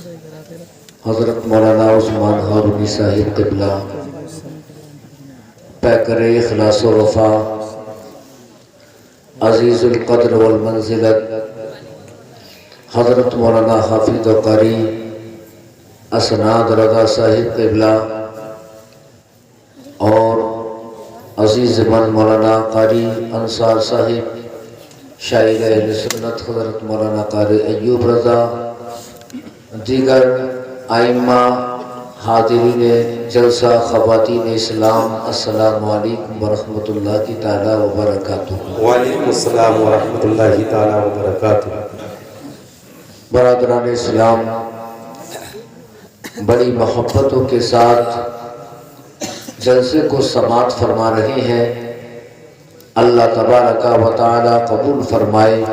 حضرت مولانا عثمان ہارونی صاحب قبلہ پیکر اخلاص و وفا عزیز القدر والمنزلت حضرت مولانا حافظ و قاری اسناد رضا صاحب قبلہ اور عزیز من مولانا قاری انصار صاحب شاعر اہل سنت حضرت مولانا قاری ایوب رضا دیگر ائمہ حاضرین جلسہ خواتین اسلام السلام علیکم ورحمۃ اللہ تعالی وبرکاتہ۔ وعلیکم السلام ورحمۃ اللہ تعالی وبرکاتہ۔ برادران اسلام، بڑی محبتوں کے ساتھ جلسے کو سماعت فرما رہے ہیں، اللہ تبارک و تعالی قبول فرمائے۔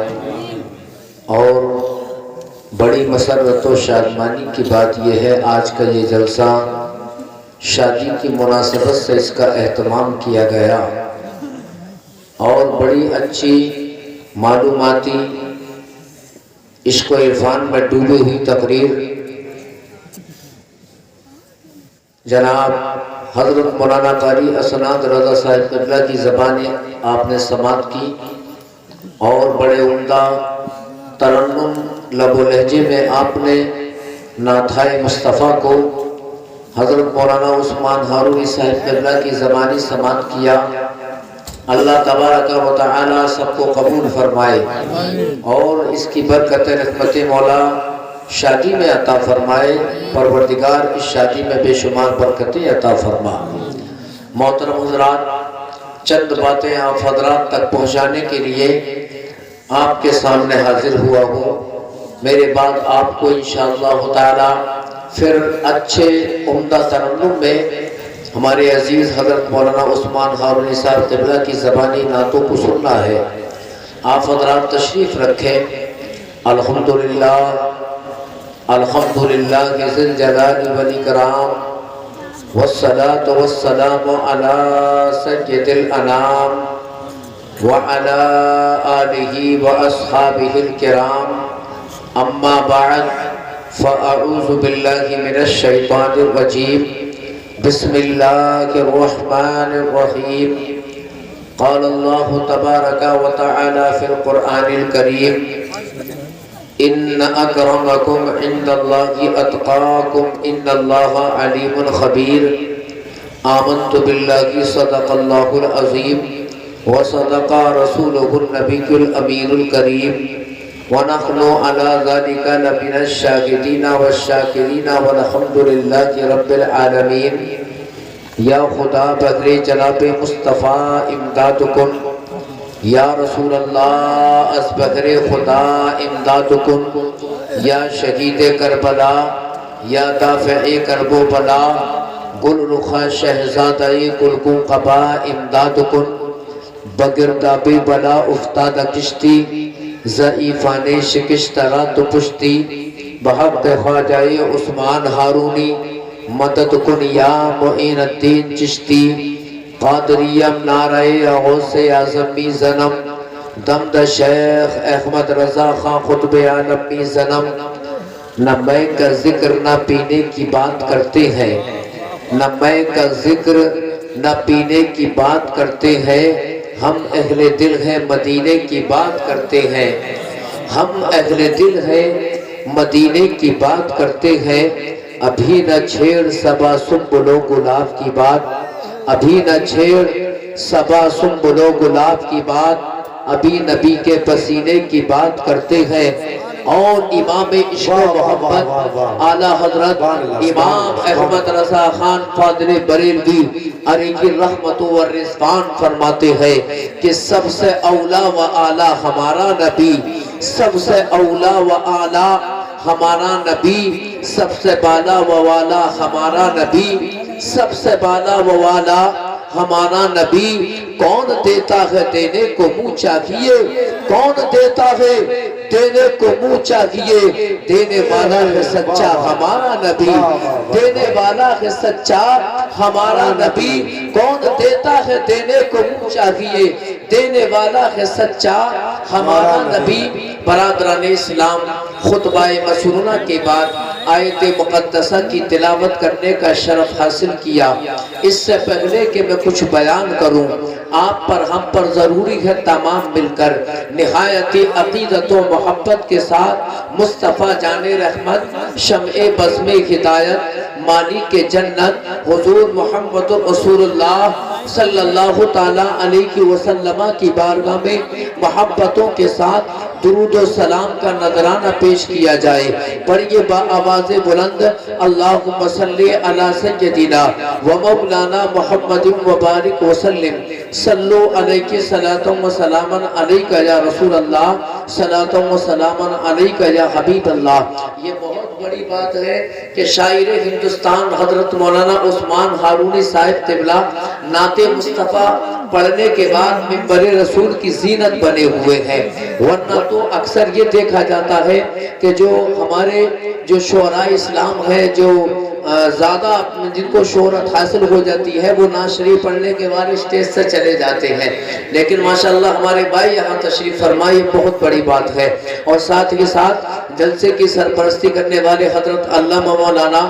اور بڑی مسرت و شادمانی کی بات یہ ہے، آج کا یہ جلسہ شادی کی مناسبت سے اس کا اہتمام کیا گیا اور بڑی اچھی معلوماتی عشق و عرفان میں ڈوبی ہوئی تقریر جناب حضرت مولانا قاری اسناد رضا صاحب قبلہ کی زبانیں آپ نے سماعت کی اور بڑے عمدہ ترنم لب و لہجے میں آپ نے نعتھائے مصطفیٰ کو حضرت مولانا عثمان ہارونی صاحب قبلہ کی زبانی سماعت کیا۔ اللہ تبارک و تعالی سب کو قبول فرمائے اور اس کی برکت رحمت مولا شادی میں عطا فرمائے۔ پروردگار اس شادی میں بے شمار برکتیں عطا فرما۔ محترم حضرات، چند باتیں آپ حضرات تک پہنچانے کے لیے آپ کے سامنے حاضر ہوا ہوں۔ میرے بعد آپ کو انشاءاللہ تعالی پھر اچھے عمدہ ترنم میں ہمارے عزیز حضرت مولانا عثمان ہارونی صاحب قبلہ کی زبانی نعتوں کو سننا ہے۔ آپ حضرات تشریف رکھیں۔ الحمدللہ الحمدللہ ذی الجلال والاکرام والصلاة والسلام علی سید الانام وعلى آلہ واصحابہ الکرام، اما بعد فاعوذ باللہ من الشیطان الرجیم، بسم اللہ الرحمن الرحیم۔ قال اللہ تبارک و تعالی فی القرآن الکریم، ان اکرمکم عند اللہ اتقاکم ان اللہ علیم خبیر۔ آمنت باللہ صدق اللہ العظیم وصدق رسولہ النبی الامین الکریم، ونحن علی ذلک لمن الشاہدین والشاکرین والحمد للہ رب العالمین۔ یا خدا بغیر جناب مصطفیٰ امداد کن، یا رسول اللہ از بغیر خدا امداد کن، یا شہید کربلا یا دافع کرب و بلا، گل رخا شہزادہ گلگوں قبا امداد کن۔ بگرداب بلا افتاد کشتی، ضعیفان شکست رات پشتی، بحق خواجہ عثمان ہارونی مدد کن یا معین الدین چشتی۔ قادریم نعرہ غوث اعظمی زنم، دمد شیخ احمد رضا خان خطب عالمی زنم۔ نہ میں کا ذکر نہ پینے کی بات کرتے ہیں، نہ میں کا ذکر نہ پینے کی بات کرتے ہیں، ہم اہل دل ہیں مدینے کی بات کرتے ہیں، ہم اہل دل ہیں مدینے کی بات کرتے ہیں۔ ابھی نہ چھیڑ صبا سنبل و گلاب کی بات، ابھی نہ چھیڑ صبا سنبل و گلاب کی بات، ابھی نبی کے پسینے کی بات کرتے ہیں۔ اور امام عشق و محبت اعلیٰ حضرت امام احمد رضا خان فاضل بریلوی علیہ رحمت و رضوان فرماتے ہیں کہ سب سے اولا و اعلیٰ ہمارا نبی، سب سے اولا و اعلیٰ ہمارا نبی، سب سے بالا و والا ہمارا نبی، سب سے بالا و والا ہمارا نبی۔ کون دیتا ہے دینے کو منہ چاہیے، کون دیتا ہے دینے کو منہ چاہیے، دینے والا ہے سچا ہمارا نبی، دینے والا ہے سچا ہمارا نبی۔ کون دیتا ہے دینے کو منہ چاہیے، دینے والا ہے سچا ہمارا نبی۔ برادران اسلام، خطبہ مسرونہ کے بعد آیت مقدسہ کی تلاوت کرنے کا شرف حاصل کیا۔ اس سے پہلے کہ میں کچھ بیان کروں، آپ پر ہم پر ضروری ہے تمام مل کر نہایتی عقیدت و محبت کے ساتھ مصطفیٰ جان رحمت، شمع بزم ہدایت، مالک جنت حضور محمد رسول اللہ صلی اللہ تعالیٰ علیہ وسلم کی بارگاہ میں محبتوں کے ساتھ درود و سلام کا نذرانہ پیش کیا جائے۔ پڑھیے با آواز بلند، اللہم صلی علی سیدنا و مولانا محمد و بارک وسلم، صلو علیہ صلاۃ و سلام علیکہ یا رسول اللہ، صلاۃ و سلام علیکہ یا حبیب اللہ۔ یہ بہت بڑی بات ہے کہ شاعر ہندوستان حضرت مولانا عثمان ہارونی صاحب قبلہ نعت مصطفیٰ پڑھنے کے بعد منبر رسول کی زینت بنے ہوئے ہیں، ورنہ تو اکثر یہ دیکھا جاتا ہے کہ جو ہمارے جو شعراء اسلام ہیں، جو زیادہ جن کو شہرت حاصل ہو جاتی ہے، وہ نعت شریف پڑھنے کے بعد اسٹیج سے چلے جاتے ہیں، لیکن ماشاءاللہ ہمارے بھائی یہاں تشریف فرمائے، یہ بہت بڑی بات ہے۔ اور ساتھ ہی ساتھ جلسے کی سرپرستی کرنے والے حضرت علامہ مولانا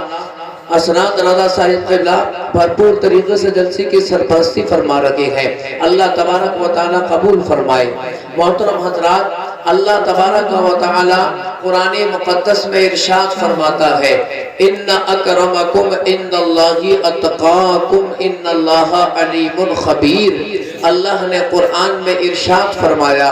اسناد رضا صاحب قبلہ بھرپور طریقے سے جلسے کی سرپرستی فرما رہے ہیں، اللہ تبارک و تعالی قبول فرمائے۔ محترم حضرات، اللہ تبارک و تعالی قرآن مقدس میں ارشاد فرماتا ہے، ان اکرمکم عند اللہ اتقاکم ان اللہ علیم خبیر۔ اللہ نے قرآن میں ارشاد فرمایا،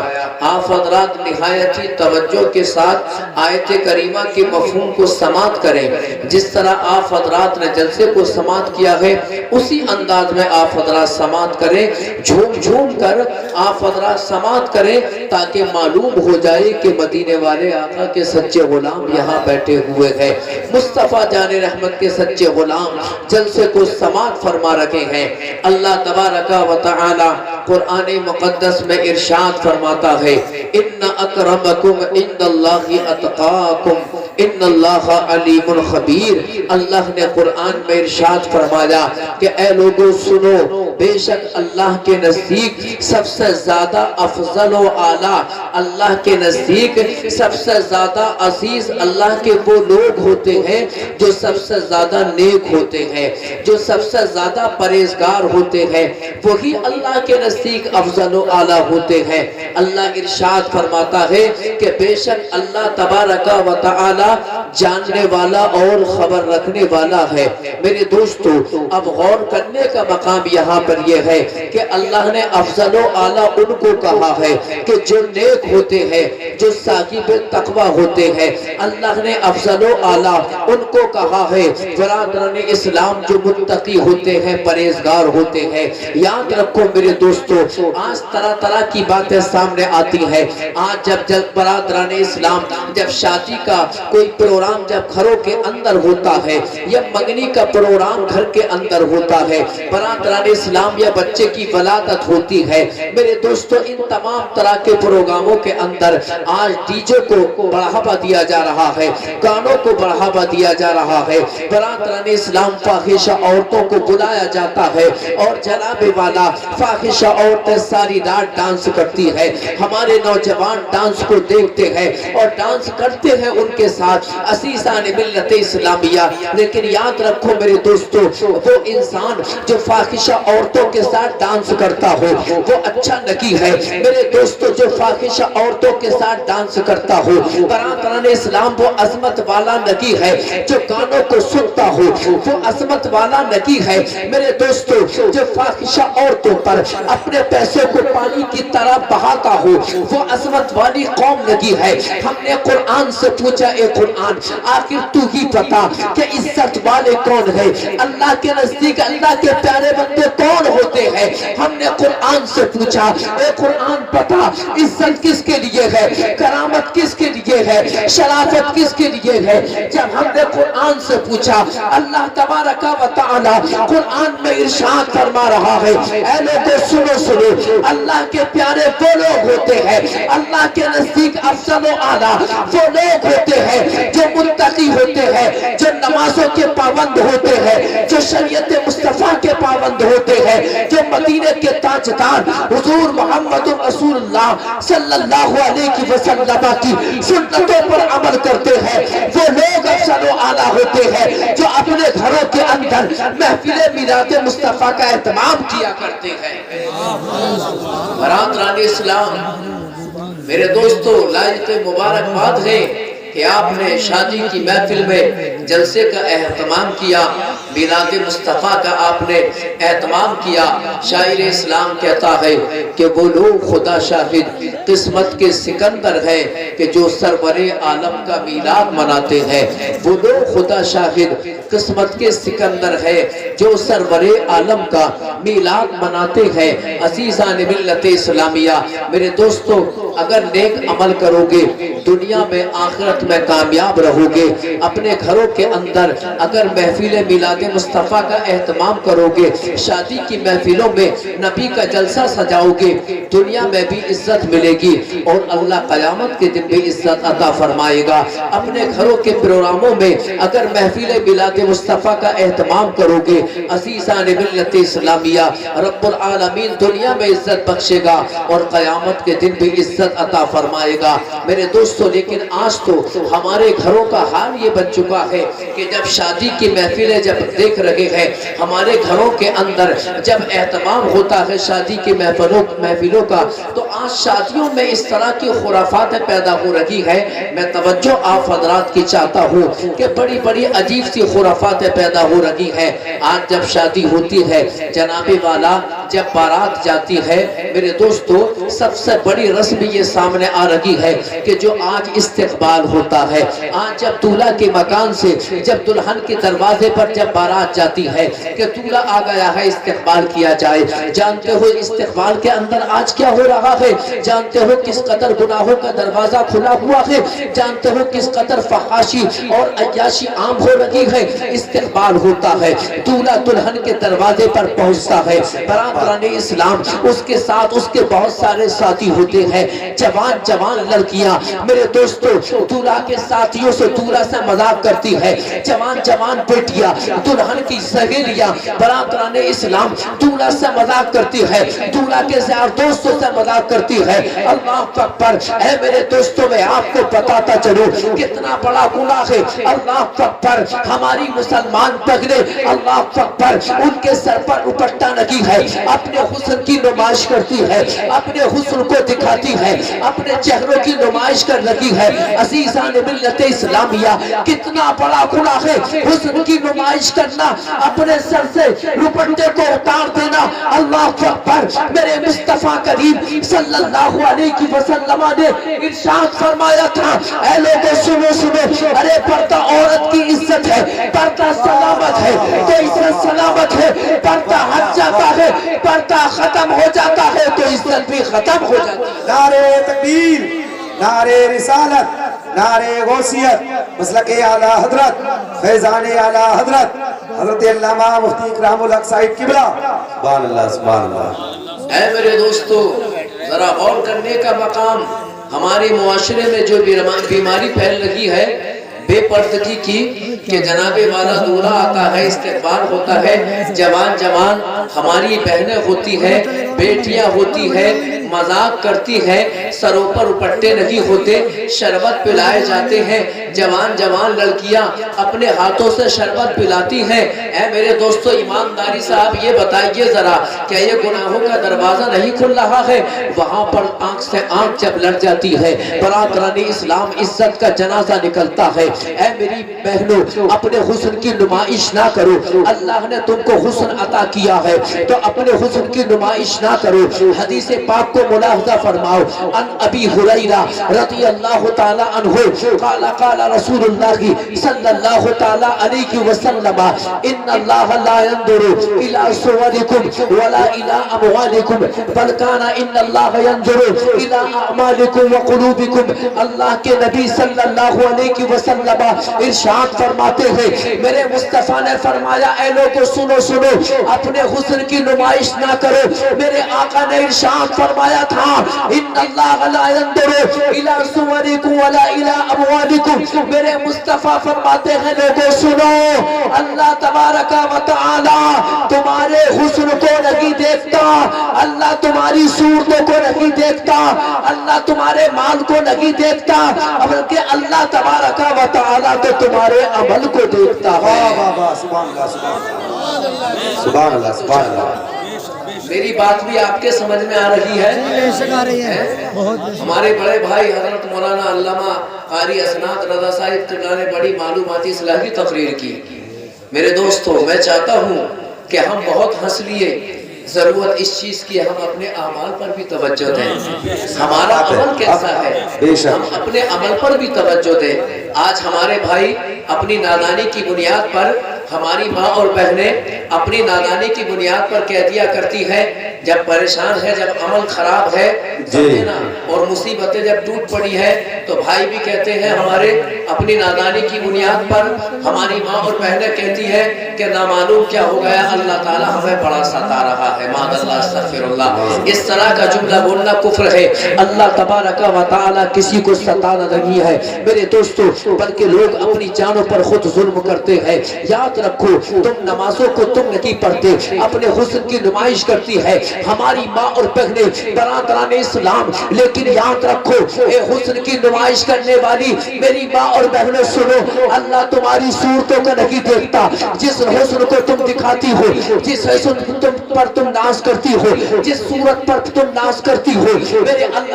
آپ حضرات نہایتی توجہ کے ساتھ آیت کریمہ کے مفہوم کو سماعت کریں۔ جس طرح آپ حضرات نے جلسے کو سماعت کیا ہے، اسی انداز میں آپ حضرات سماعت کریں، جھوم جھوم کر آپ حضرات سماعت کریں، تاکہ معلوم ہو جائے کہ مدینے والے آقا کے سچے غلام یہاں بیٹھے ہوئے ہیں، مصطفیٰ جان رحمت کے سچے غلام جلسے کو سماعت فرما رکھے ہیں۔ اللہ تبارک و تعالی قرآن مقدس میں ارشاد فرماتا ہے، ان اکرمکم عند اللہ اتقاکم ان اللہ علیم خبیر۔ اللہ نے قرآن میں ارشاد فرمایا کہ اے لوگوں سنو، بے شک اللہ کے نزدیک سب سے زیادہ افضل و اعلیٰ، اللہ کے نزدیک سب سے زیادہ عزیز اللہ کے وہ لوگ ہوتے ہیں جو سب سے زیادہ نیک ہوتے ہیں، جو سب سے زیادہ پرہیزگار ہوتے ہیں، وہی اللہ کے نزدیک افضل و اعلیٰ ہوتے ہیں۔ اللہ ارشاد فرماتا ہے کہ بے شک اللہ تبارک و تعالی جاننے والا اور خبر رکھنے والا ہے۔ میرے دوستو، اب غور کرنے کا مقام یہاں پر یہ ہے کہ اللہ نے افضل و اعلیٰ ان کو کہا ہے کہ جو نیک ہوتے ہیں، جو صاحب تقوی ہوتے ہیں۔ اللہ نے افضل و اعلیٰ ان کو کہا ہے برادران اسلام جو متقی ہوتے ہیں، پرہیزگار ہوتے ہیں۔ یاد رکھو میرے دوستو، آج طرح طرح کی باتیں سامنے آتی ہیں۔ آج جب برادران اسلام جب شادی کا کوئی پروگرام جب گھروں کے اندر ہوتا ہے، یا منگنی کا پروگرام گھر کے اندر ہوتا ہے، برادران اسلام یا بچے کی ولادت ہوتی ہے، میرے دوستو ان تمام طرح کے پروگراموں کے اندر آج ڈی جے کو بڑھاوا دیا جا رہا ہے، گانوں کو بڑھاوا دیا جا رہا ہے۔ برادران اسلام فاحشہ عورتوں کو بلایا جاتا ہے، اور جناب والا فاحشہ عورتیں ساری رات ڈانس کرتی ہے۔ ہمارے نوجوان ڈانس کو دیکھتے ہیں اور ڈانس کرتے ہیں ان کے ساتھ عزیزان ملت اسلامیہ، لیکن یاد رکھو میرے دوستو، وہ انسان جو فاحشہ عورتوں کے ساتھ ڈانس کرتا ہو وہ اچھا نہیں ہے۔ میرے دوستو، جو فاحشہ عورتوں کے ساتھ ڈانس کرتا ہو، برادران اسلام وہ عظمت والا نہیں ہے۔ جو گانوں کو سنتا ہو وہ عظمت والا نہیں ہے۔ میرے دوستو، جو فاحشہ عورتوں پر اپنے پیسے کو پانی کی طرح بہاتا ہو وہ عظمت والی قوم نہیں ہے۔ ہم نے قرآن سے پوچھا، اے قرآن آخر تو ہی بتا کہ عزت والے کون ہیں، اللہ کے نزدیک اللہ کے پیارے بندے کون ہوتے ہیں۔ ہم نے قرآن سے پوچھا، اے قرآن بتا عزت کس کے لیے ہے، کرامت کس کے لیے ہے، شرافت کس کے لیے ہے۔ جب ہم نے قرآن سے پوچھا، اللہ تبارک و تعالی قرآن میں ارشاد فرما رہا ہے، اے لوگوں سنو سنو، اللہ کے پیارے وہ لوگ ہوتے ہیں، اللہ کے نزدیک افضل و اعلیٰ وہ لوگ ہوتے ہیں جو متقی ہوتے ہیں، جو نمازوں کے پابند ہوتے ہیں، جو شریعت مصطفیٰ کے پابند ہوتے ہیں، جو مدینے کے تاجدار حضور محمد رسول اللہ صلی اللہ علیہ وسلم کی سنتوں پر عمل کرتے ہیں۔ وہ لوگ افضل و اعلیٰ ہوتے ہیں جو اپنے گھروں کے اندر محفل میلاد مصطفیٰ کا اہتمام کیا کرتے ہیں۔ برادران اسلام، میرے دوستو، لائق مبارکباد ہے کہ آپ نے شادی کی محفل میں جلسے کا اہتمام کیا، میلاد مصطفیٰ کا آپ نے اہتمام کیا۔ شاعر اسلام کہتا ہے کہ وہ لوگ خدا شاہد قسمت کے سکندر ہیں کہ جو سرور عالم کا میلاد مناتے ہیں۔ وہ لوگ خدا شاہد قسمت کے سکندر ہیں جو سرور عالم کا میلاد مناتے ہیں۔ عزیزان ملت اسلامیہ، میرے دوستو، اگر نیک عمل کرو گے دنیا میں آخرت میں کامیاب رہو گے۔ اپنے گھروں کے اندر اگر محفل میلاد مصطفیٰ کا اہتمام کرو گے، شادی کی محفلوں میں نبی کا جلسہ سجاؤ گے، دنیا میں بھی عزت ملے گی اور اللہ قیامت کے دن بھی عزت عطا فرمائے گا۔ اپنے گھروں کے پروگراموں میں اگر محفل میلاد مصطفیٰ کا اہتمام کرو گے، عزیزان ملت اسلامیہ، رب العالمین دنیا میں عزت بخشے گا اور قیامت کے دن بھی عزت عطا فرمائے گا۔ میرے دوستو، لیکن آج تو ہمارے گھروں کا حال یہ بن چکا ہے کہ جب شادی کی محفلیں جب دیکھ رہے ہیں، ہمارے گھروں کے اندر جب اہتمام ہوتا ہے شادی کی محفلوں کا، تو آج شادیوں میں اس طرح کی خرافات پیدا ہو رہی ہے۔ میں توجہ آپ حضرات کی چاہتا ہوں کہ بڑی بڑی عجیب سی خرافات پیدا ہو رہی ہیں۔ آج جب شادی ہوتی ہے، جناب والا جب بارات جاتی ہے، میرے دوستو، سب سے بڑی رسم یہ سامنے آ رہی ہے کہ جو آج استقبال ہوتا ہے، آج جب دولہا کے مکان سے جب دلہن کے دروازے پر جب بارات جاتی ہے کہ دولہا آ گیا ہے، استقبال کیا جائے۔ جانتے ہو استقبال کے اندر آج کیا ہو رہا ہے؟ جانتے ہو کس قدر گناہوں کا دروازہ کھلا ہوا ہے؟ جانتے ہو کس قدر فحاشی اور عیاشی عام ہو رہی ہے؟ استقبال ہوتا ہے، دولہا دلہن کے دروازے پر پہنچتا ہے، برادران اسلام اس کے ساتھ اس کے بہت سارے ساتھی ہوتے ہیں، جوان جوان لڑکیاں، میرے دوستو، دولہا کے ساتھیوں سے دولہا سے مذاق کرتی ہے، جوان جوان بیٹیاں، دلہن کی سہیلیاں، برادران اسلام دولہا سے مذاق کرتی ہے، دولہا کے یار دوستوں سے مذاق کرتی ہے۔ اللہ اکبر! اے میرے دوستوں، میں آپ کو بتاتا چلوں کتنا بڑا گناہ ہے۔ اللہ اکبر! ہماری مسلمان پگڑے، اللہ اکبر، ان کے سر پر دوپٹہ نہیں ہے، اپنے حسن کی نمائش کرتی ہے، اپنے حسن کو دکھاتی ہے، اپنے چہروں کی نمائش کر رہی ہے۔ عزیزان ملت اسلامیہ، کتنا بڑا گناہ ہے حسن کی نمائش کرنا، اپنے سر سے دوپٹے کو اتار دینا۔ اللہ اکبر! میرے مصطفیٰ کریم صلی اللہ علیہ وسلم نے ارشاد فرمایا تھا، اے لوگوں سنو سنو، ارے پردہ عورت کی عزت ہے، پردہ سلامت ہے، تو عزت سلامت ہے، پردہ ہٹ جاتا ہے، پردہ ختم ہو جاتا ہے تو عزت بھی ختم ہو جاتی ہے۔ نعرہ تکبیر، نعرہ رسالت، نعرہ غوثیت، مسلک اعلیٰ حضرت، فیضان اعلیٰ حضرت حضرت علامہ مفتی اکرام الحق صاحب قبلہ، سبحان اللہ سبحان اللہ۔ اے میرے دوستو، ذرا غور کرنے کا مقام، ہمارے معاشرے میں جو بیماری پھیل رہی ہے بے پردگی کی، کہ جناب والا دولہا آتا ہے، استقبال ہوتا ہے، جوان جوان ہماری بہنیں ہوتی ہیں، بیٹیاں ہوتی ہیں، مذاق کرتی ہیں، سروں پر دوپٹے نہیں ہوتے، شربت پلائے جاتے ہیں، جوان جوان لڑکیاں اپنے ہاتھوں سے شربت پلاتی ہیں۔ اے میرے دوستو، ایمانداری سے آپ یہ بتائیے ذرا، کیا یہ گناہوں کا دروازہ نہیں کھل رہا ہے؟ وہاں پر آنکھ سے آنکھ جب لڑ جاتی ہے، برادران اسلام عزت کا جنازہ نکلتا ہے۔ اے میری بہنوں، اپنے حسن کی نمائش نہ کرو، اللہ نے تم کو حسن عطا کیا ہے تو اپنے حسن کی نمائش نہ کرو۔ حدیث پاک کو ملاحظہ فرماؤ، ان ابی ہریرہ رضی اللہ تعالی عنہ قال قال رسول اللہ صلی اللہ تعالی علیہ وسلم، ان اللہ لا ينظر الى صورکم ولا الى اموالکم بل کان ان اللہ ينظر الى اعمالکم وقلوبکم۔ اللہ کے نبی صلی اللہ علیہ وسلم ارشاد فرماتے ہیں، میرے مصطفیٰ نے فرمایا، اے لوگوں سنو سنو، اپنے حسن کی نمائش نہ کرو، میرے میرے آقا نے ارشاد فرمایا تھا ان اللہ لا ينظر الى صورکم ولا الى اموالکم. میرے مصطفیٰ فرماتے ہیں لوگوں سنو، اللہ تبارک و تعالی تمہارے حسن کو نہیں دیکھتا، اللہ تمہاری صورتوں کو نہیں دیکھتا، اللہ تمہارے مال کو نہیں دیکھتا، بلکہ اللہ تبارک و تعالی تو تمہارے عمل کو دیکھتا ہے. سبحان اللہ سبحان اللہ سبحان اللہ. میری بات بھی آپ کے سمجھ میں آ رہی ہے؟ ہمارے بڑے بھائی حضرت مولانا علامہ قاری اسناد رضا صاحب قبلہ نے بڑی معلوماتی اصلاحی تقریر کی. میرے دوستو، میں چاہتا ہوں کہ ہم بہت ہنس لیے، ضرورت اس چیز کی ہم اپنے اعمال پر بھی توجہ دیں. ہمارا عمل کیسا ہے، ہم اپنے عمل پر بھی توجہ دیں. آج ہمارے بھائی اپنی نادانی کی بنیاد پر، ہماری ماں اور بہنیں اپنی نادانی کی بنیاد پر کہہ دیا کرتی ہے جب پریشان ہے، جب عمل خراب ہے اور مصیبتیں جب ٹوٹ پڑی ہے تو بھائی بھی کہتے ہیں ہمارے اپنی نادانی کی بنیاد پر ہماری ماں اور بہنیں کہتی ہے کہ نامعلوم کیا ہو گیا، اللہ تعالیٰ ہمیں بڑا ستا رہا ہے، معاذ اللہ استغفر اللہ. اس طرح کا جملہ بولنا کفر ہے. اللہ تبارک و تعالیٰ کسی کو ستانا نہیں ہے میرے دوستو، بلکہ لوگ اپنی جانوں پر خود ظلم کرتے ہیں. یاد رکھو، تم نمازوں کو تم نہیں پڑھتے، اپنے حسن کی نمائش کرتی ہے ہماری ماں اور بہنیں برادران اسلام. لیکن یاد رکھو، اے حسن کی نمائش کرنے والی میری ماں اور بہنیں سنو، اللہ تمہاری صورتوں کا نہیں دیکھتا. جس حسن کو تم دکھاتی ہو، جس حسن پر تم ناز کرتی ہو، جس صورت پر تم ناز کرتی ہو،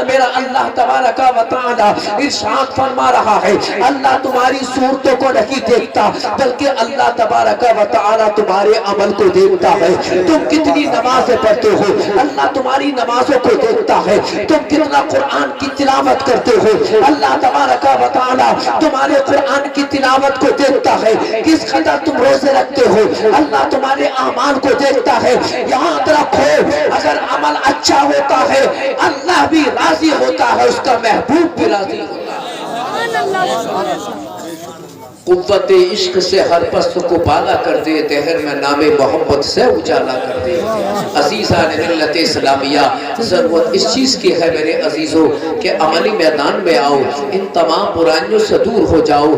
میرا اللہ تبارک و تعالی ارشاد فرما رہا ہے اللہ تمہاری صورتوں کو نہیں دیکھتا، بلکہ اللہ تبارک و تعالی تمہارے عمل کو دیکھتا ہے. تم کتنی نمازیں پڑھتے ہو، اللہ تمہاری نمازوں کو دیکھتا ہے. تم کتنا قرآن کی تلاوت کرتے ہو، اللہ تبارک و تعالی تمہارے قرآن کی تلاوت کو دیکھتا ہے. کس قدر تم روزے رکھتے ہو، اللہ تمہارے اعمال کو دیکھتا ہے. یاد رکھو، اگر عمل اچھا ہوتا ہے اللہ بھی راضی ہوتا ہے، اس کا محبوب بھی راضی ہوتا ہے. قوت عشق سے ہر پست کو بالا کر دے، دہر میں نام محمد سے اجالا کر دے. عزیزان ملت اسلامیہ، ضرورت اس چیز کی ہے میرے عزیزوں کہ عملی میدان میں آؤ، ان تمام برائیوں سے دور ہو جاؤ.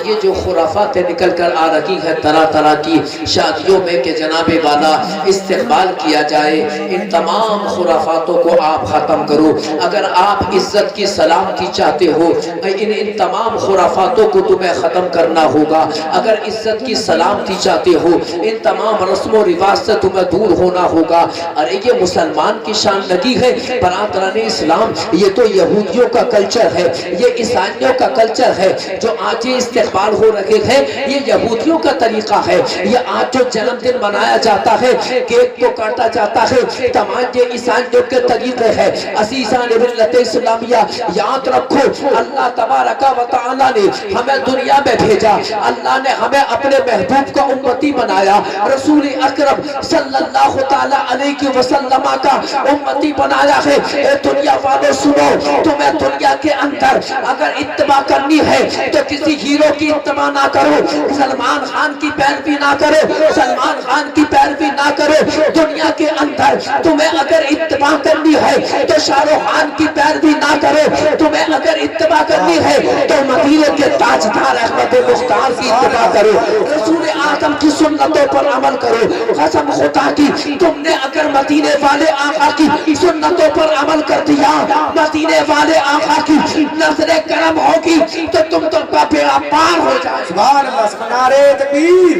یہ جو خرافات نکل کر آ رہی ہے طرح طرح کی شادیوں میں کہ جناب والا استقبال کیا جائے، ان تمام خرافاتوں کو آپ ختم کرو. اگر آپ عزت کی سلامتی چاہتے ہو، ان تمام خرافاتوں کو تمہیں ختم کرنا ہوگا. اگر عزت کی سلامتی چاہتے ہو، ان تمام رسم و رواج سے تمہیں دور ہونا ہوگا. ارے یہ مسلمان کی شان لگی ہے برادران اسلام، یہ تو یہودیوں کا کلچر ہے، یہ عیسائیوں کا کلچر ہے. جو آج یہ استقبال ہو رہے ہیں یہ یہودیوں کا طریقہ ہے. یہ آج جو جنم دن منایا جاتا ہے، کیک کو کاٹا جاتا ہے، تمام یہ عیسائیوں کے طریقے ہیں. عزیزان ملت اسلامیہ، یاد رکھو اللہ تبارک و تعالی نے ہمیں دنیا میں بھیجا، اللہ نے ہمیں اپنے محبوب کا امتی بنایا، رسول اکرم صلی اللہ تعالی علیہ وسلم کا امتی بنایا ہے. اے دنیا والوں سنو، تمہیں دنیا کے اندر اگر اتباع کرنی ہے تو کسی ہیرو کی اتباع نہ کرو، سلمان خان کی پیروی نہ کرو، سلمان خان کی پیروی نہ کرو. دنیا کے اندر تمہیں اگر اتباع کرنی ہے تو شاہ رخ خان کی پیروی نہ کرو. تمہیں اگر اتباع کرنی ہے تو مدینے کے تاجدار احمد مختار کی اتباع کرو، رسول اعظم کی سنتوں پر عمل کرو. قسم خدا کی، تم نے اگر مدینے والے آقا کی سنتوں پر عمل کر دیا، مدینے والے آقا کی نظر کرم ہوگی تو تم تو بیڑا پار ہو جائے. سبحان اللہ. نعرہ تکبیر،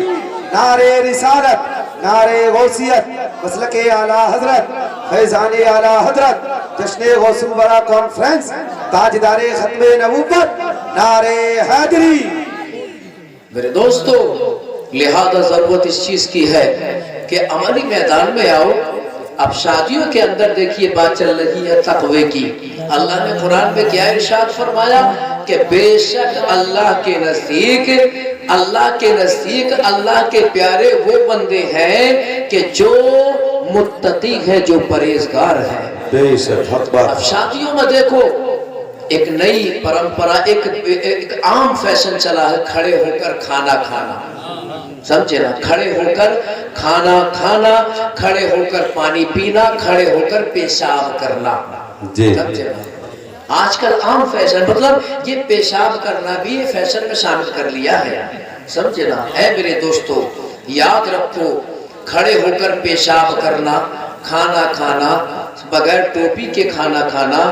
نعرہ رسالت، نعرہ غوثیت، مسلک اعلیٰ حضرت، فیضان اعلیٰ حضرت، جشن غوث الورا کانفرنس، تاجدار ختم نبوت، نعرہ حیدری. میرے دوستو، لہذا ضرورت اس چیز کی ہے کہ عملی میدان میں آؤ. اب شادیوں کے اندر دیکھیے بات چل رہی ہے تقوی کی. اللہ نے قرآن میں کیا ارشاد فرمایا کہ بے شک اللہ کے نزدیک اللہ کے پیارے وہ بندے ہیں کہ جو متقی ہے، جو پرہیزگار ہے. بے شک حق بات. اب شادیوں میں دیکھو ایک نئی پرمپرا، ایک عام فیشن چلا ہے کھڑے ہو کر کھانا کھانا، سمجھے نا؟ کھڑے ہو کر کھانا کھانا، کھڑے ہو کر پانی پینا، کھڑے ہو کر پیشاب کرنا، سمجھے نا؟ آج کل عام فیشن، مطلب یہ پیشاب کرنا بھی یہ فیشن میں شامل کر لیا ہے، سمجھے نا؟ اے میرے دوستو یاد رکھو، کھڑے ہو کر پیشاب کرنا، کھانا کھانا، بغیر ٹوپی کے کھانا کھانا،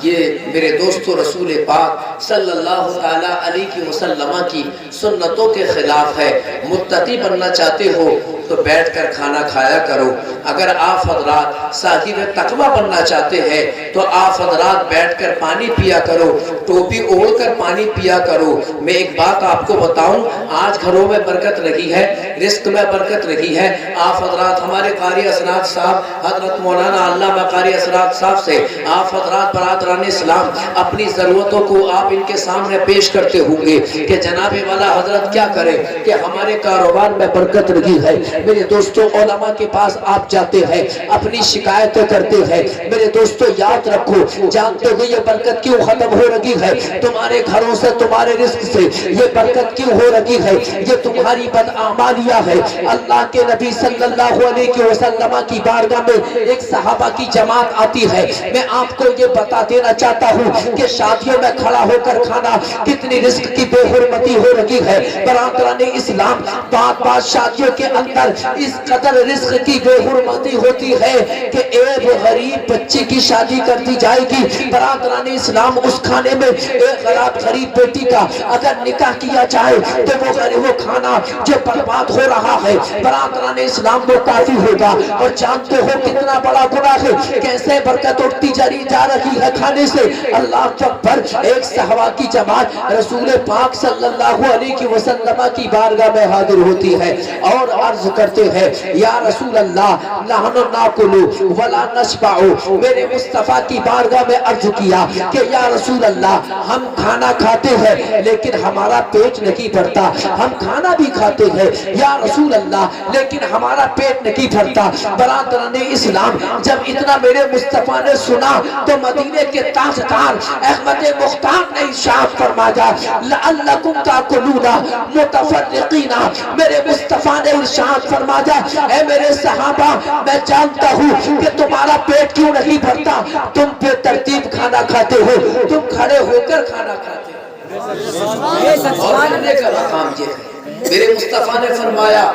یہ میرے دوستو رسول پاک صلی اللہ علیہ وسلم کی سنتوں کے خلاف ہے۔ متقی بننا چاہتے ہو تو بیٹھ کر کھانا کھایا کرو۔ اگر آپ حضرات صاحب تقوی بننا چاہتے ہیں تو آپ حضرات بیٹھ کر پانی پیا کرو، ٹوپی اوڑھ کر پانی پیا کرو۔ میں ایک بات آپ کو بتاؤں، آج گھروں میں برکت رہی ہے، رزق میں برکت رہی ہے۔ آپ حضرات ہمارے قاری اسرار صاحب حضرت مولانا علامہ قاری اسرار صاحب سے آپ حضرات برادران اسلام اپنی ضرورتوں کو آپ ان کے سامنے پیش کرتے ہوں گے کہ جناب والا حضرت کیا کرے کہ ہمارے کاروبار میں برکت رہی ہے۔ میرے دوستو علماء کے پاس آپ جاتے ہیں، اپنی شکایتیں کرتے ہیں۔ میرے دوستو یاد رکھو، جانتے ہو یہ برکت کیوں ختم ہو رہی ہے؟ تمہارے گھروں سے، تمہارے رزق سے یہ برکت کیوں ہو رہی ہے؟ یہ تمہاری بدعمالیہ ہے۔ اللہ کے نبی صلی اللہ علیہ وسلم کی بارگاہ میں ایک صحابہ کی جماعت آتی ہے۔ میں آپ کو یہ بتا دینا چاہتا ہوں کہ شادیوں میں کھڑا ہو کر کھانا کتنی رزق کی بے حرمتی ہو رہی ہے۔ برادران اسلام، بات شادیوں کے اندر اس قدر رزق کی بے حرمتی ہوتی ہے کہ ایک غریب بچی کی شادی کر دی جائے گی۔ برادران اسلام، اس کھانے میں ایک غریب بیٹی کا اگر نکاح کیا جائے تو وہ کھانا جو برباد ہو رہا ہے برادران اسلام وہ کافی ہوگا۔ اور جانتے ہو کتنا بڑا گناہ ہے، کیسے برکت اٹھتی جا رہی ہے کھانے سے۔ اللہ اکبر! ایک صحابہ کی جماعت رسول پاک صلی اللہ علیہ وسلم کی بارگاہ میں حاضر ہوتی ہے اور عرض کرتے ہیں یا رسول اللہ نحن ناکل ولا نشبع۔ میرے مصطفیٰ کی بارگاہ میں عرض کیا کہ یا رسول اللہ ہم کھانا کھاتے ہیں لیکن ہمارا پیٹ نہیں بھرتا، ہم کھانا بھی کھاتے ہیں یا رسول اللہ لیکن ہمارا پیٹ نہیں بھرتا۔ برادران اسلام، جب اتنا میرے مصطفیٰ نے سنا تو مدینے کے تاجدار احمد مختار نے ارشاد فرمایا لعلکم تاکلون متفرقین۔ میرے مصطفیٰ نے ارشاد فرمایا اے میرے صحابہ، میں جانتا ہوں کہ تمہارا پیٹ کیوں نہیں بھرتا، تم بے ترتیب کھانا کھاتے ہو، تم کھڑے ہو کر کھانا کھاتے ہو۔ اور کھانے کا مقام یہ ہے، میرے مصطفیٰ نے فرمایا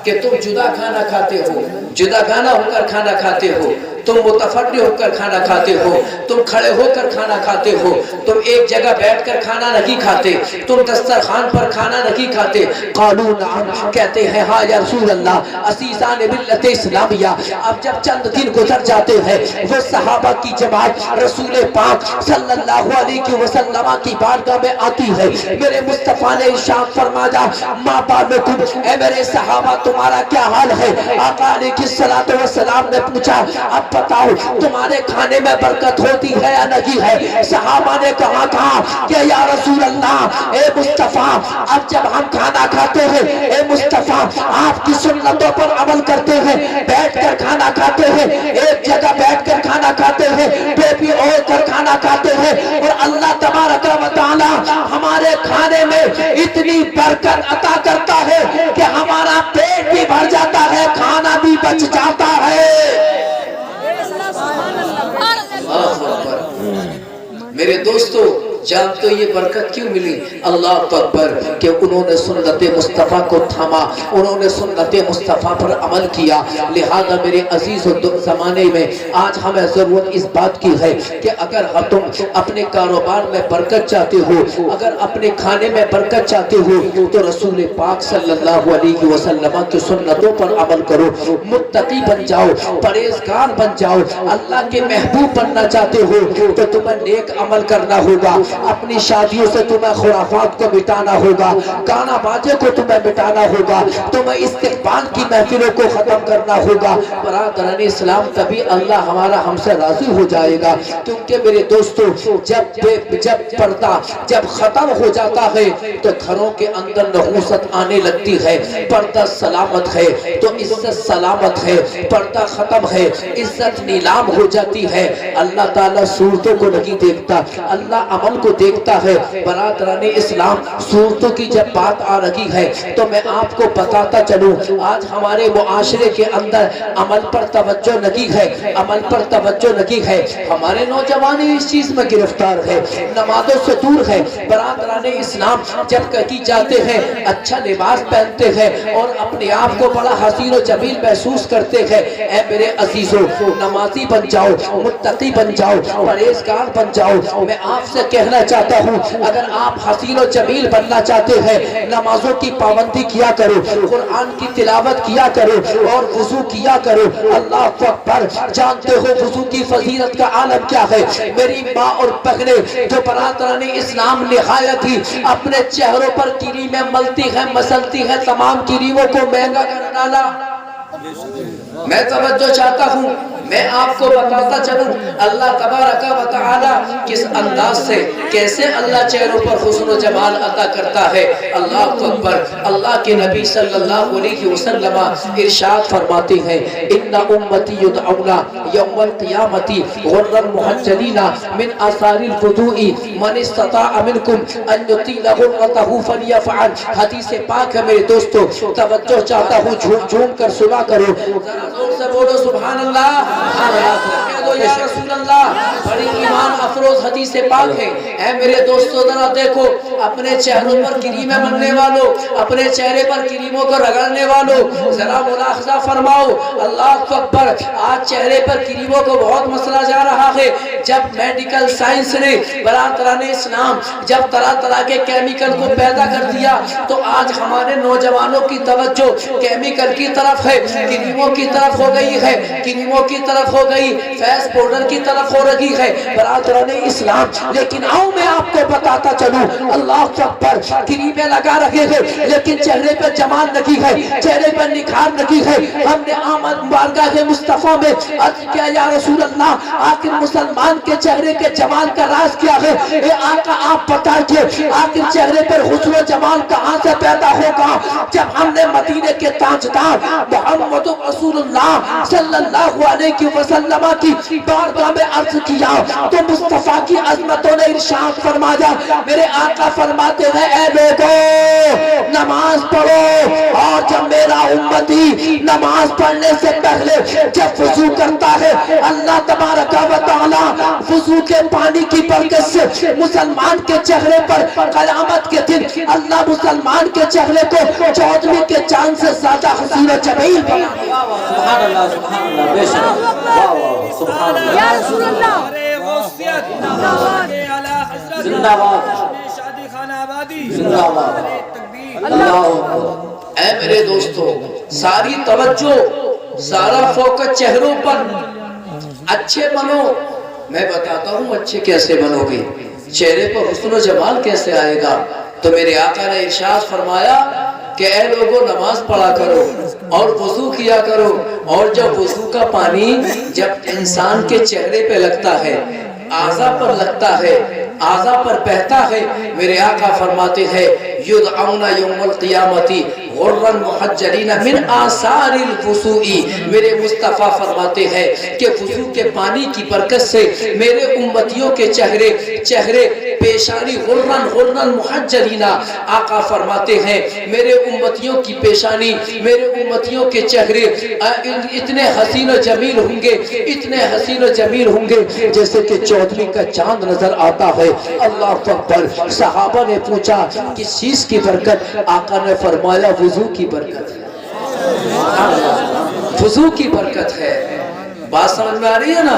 کہ تم جدا کھانا کھاتے ہو، جدا کھانا ہو کر کھانا کھاتے ہو، تم متفرق ہو کر کھانا کھاتے ہو، تم کھڑے ہو کر کھانا کھاتے ہو، تم ایک جگہ بیٹھ کر کھانا نہیں کھاتے، تم دسترخوان پر کھانا نہیں کھاتے۔ قالوا نعم، کہتے ہیں ہاں یا رسول اللہ، عزیزان ملت اسلامیہ۔ اب جب چند دن گزر جاتے ہیں، وہ صحابہ کی جماعت رسول پاک صلی اللہ علیہ وسلم کی بارگاہ میں آتی ہے۔ میرے مصطفیٰ نے ارشاد فرمایا ما بالکم، اے میرے صحابہ تمہارا کیا حال ہے؟ آقا علیہ الصلوۃ والسلام نے پوچھا اب بتاؤ تمہارے کھانے میں برکت ہوتی ہے یا نہیں ہے؟ صحابہ نے کہا تھا کہ یا رسول اللہ، اے مصطفیٰ اب جب ہم کھانا کھاتے ہیں، اے مصطفیٰ آپ کی سنتوں پر عمل کرتے ہیں، بیٹھ کر کھانا کھاتے ہیں، ایک جگہ بیٹھ کر کھانا کھاتے ہیں، ٹوپی اوڑھ کر کھانا کھاتے ہیں، اور اللہ تبارک و تعالی ہمارے کھانے میں اتنی برکت عطا کرتا ہے کہ ہمارا پیٹ بھی بھر جاتا ہے، کھانا بھی بچ جاتا ہے۔ میرے دوستو جانتے ہو یہ برکت کیوں ملی؟ اللہ اکبر! کہ انہوں نے سنت مصطفیٰ کو تھاما، انہوں نے سنت مصطفیٰ پر عمل کیا۔ لہذا میرے عزیز زمانے میں آج ہمیں ضرورت اس بات کی ہے کہ اگر تم اپنے کاروبار میں برکت چاہتے ہو، اگر اپنے کھانے میں برکت چاہتے ہو تو رسول پاک صلی اللہ علیہ وسلم کی سنتوں پر عمل کرو، متقی بن جاؤ، پرہیزگار بن جاؤ۔ اللہ کے محبوب بننا چاہتے ہو تو تمہیں نیک عمل کرنا ہوگا، اپنی شادیوں سے تمہیں خرافات کو مٹانا ہوگا، گانا باجے کو تمہیں مٹانا ہوگا، تمہیں استقبال کی محفلوں کو ختم کرنا ہوگا۔ برادران اسلام تبھی اللہ ہمارا ہم سے راضی ہو جائے گا، کیونکہ میرے دوستو جب پردہ جب ختم ہو جاتا ہے تو گھروں کے اندر نحوست آنے لگتی ہے۔ پردہ سلامت ہے تو عزت سلامت ہے، پردہ ختم ہے عزت نیلام ہو جاتی ہے۔ اللہ تعالیٰ صورتوں کو نہیں دیکھتا، اللہ عمل کو دیکھتا ہے۔ برادران اسلام صورتوں کی جب بات آ رہی ہے تو میں آپ کو بتاتا چلوں، آج ہمارے معاشرے کے اندر عمل پر توجہ نہیں ہے، عمل پر توجہ نہیں ہے۔ ہمارے نوجوان اس چیز میں گرفتار ہے، نمازوں سے دور ہے۔ برادران اسلام جب کہیں جاتے ہیں اچھا لباس پہنتے ہیں اور اپنے آپ کو بڑا حسین و جمیل محسوس کرتے ہیں۔ اے میرے عزیزو، نمازی بن جاؤ، متقی بن جاؤ، پرہیزگار بن جاؤ۔ میں آپ سے کہنا چاہتا ہوں، اگر آپ حسین و جمیل بننا چاہتے ہیں، نمازوں کی پابندی کیا کرو، قرآن کی تلاوت کیا کرو اور وضو کیا کرو۔ اللہ اکبر! جانتے ہو وضو کی فضیلت کا عالم کیا ہے؟ میری ماں اور بہنیں جو برادران اسلام نہایت ہی اپنے چہروں پر کریمیں ملتی ہیں، مسلتی ہیں، تمام کریموں کو مہنگا کر ڈالا۔ میں توجہ چاہتا ہوں، میں آپ کو بتاتا چلوں اللہ تبارک و تعالی کس انداز سے، کیسے اللہ چہروں پر حسن و جمال عطا کرتا ہے۔ اللہ اکبر! اللہ کے نبی صلی اللہ علیہ وسلم ارشاد فرماتے ہیں، ان امتی یدعون یوم القیامت غرا محجلین من آثار الوضوء من استطاع منکم ان یطیل غرته فلیفعل۔ حدیث پاک ہے میرے دوستو، توجہ چاہتا ہوں، جھوم جھوم کر سنا کرو، ذرا زور سے بولو سبحان اللہ، کہہ دو یا رسول اللہ۔ بڑی ایمان افروز حدیث پاک ہے۔ اے میرے دوستو ذرا دیکھو، اپنے چہروں پر کریمیں بننے والوں، اپنے چہرے پر کریموں کو رگڑنے والوں، ذرا ملاحظہ فرماؤ۔ اللہ اکبر! آج چہرے پر کریموں کو بہت مسئلہ جا رہا ہے۔ جب میڈیکل سائنس نے برادران اسلام جب طرح طرح کے کیمیکل کو پیدا کر دیا تو آج ہمارے نوجوانوں کی توجہ کیمیکل کی طرف ہے، کریموں کی طرف ہو گئی ہے، کریموں کی طرف ہو گئی، فیس پاؤڈر کی طرف ہو رہی ہے۔ برادران اسلام لیکن آؤ میں آپ کو بتاتا چلوں، اللہ اکبر! کریمیں لگا رہے ہیں لیکن چہرے پہ جمال نہیں ہے، چہرے پہ نکھار نہیں ہے۔ ہم نے آمد بارگاہ مصطفیٰ میں عرض کیا، یا رسول اللہ آخر مسلمان کے چہرے کے جمال کا راز کیا ہے؟ اے آقا آپ بتائیے، آخر چہرے پر حسن و جمال کہاں سے پیدا ہوگا؟ جب ہم نے مدینے کے تاجدار محمد رسول اللہ صلی اللہ علیہ وسلم کی بارگاہ میں عرض کیا تو مصطفیٰ کی عظمتوں نے ارشاد فرمایا، میرے آقا فرماتے ہیں، اے لوگوں نماز پڑھو، اور جب میرا امتی نماز پڑھنے سے پہلے جب وضو کرتا ہے، اللہ تبارک و تعالی وضو کے پانی کی برکت سے مسلمان کے چہرے پر قیامت کے دن اللہ مسلمان کے چہرے کو چودھویں کے چاند سے زیادہ حسین و جمیل بنا دیا۔ سبحان اللہ، سبحان اللہ، بے شک، واہ واہ، سبحان اللہ، یا رسول اللہ، زندہ باد، زندہ باد، اللہ۔ اے میرے دوستو، ساری توجہ، سارا فوکس چہروں پر، اچھے بنو۔ میں بتاتا ہوں اچھے کیسے بنو گے، چہرے پر حسن و جمال کیسے آئے گا۔ تو میرے آقا نے ارشاد فرمایا کہ اے لوگوں نماز پڑھا کرو اور وضو کیا کرو، اور جب وضو کا پانی جب انسان کے چہرے پہ لگتا ہے، اعضاء پر لگتا ہے، اعضاء پر بہتا ہے، میرے آقا فرماتے ہیں یدعون یوم القیامت غرا محجلین من آثار الوضوء۔ میرے مصطفیٰ فرماتے ہیں کہ وضو کے پانی کی برکت سے میرے امتیوں کے چہرے پیشانی غرا محجلین، آقا فرماتے ہیں میرے امتیوں کی پیشانی، میرے امتیوں کے چہرے اتنے حسین و جمیل ہوں گے، اتنے حسین و جمیل ہوں گے جیسے کہ چودھویں کا چاند نظر آتا ہے۔ اللہ اکبر! صحابہ نے پوچھا کس چیز کی برکت؟ آقا نے فرمایا وضو کی برکت ہے، وضو کی برکت ہے۔ بات سمجھ میں آ رہی ہے نا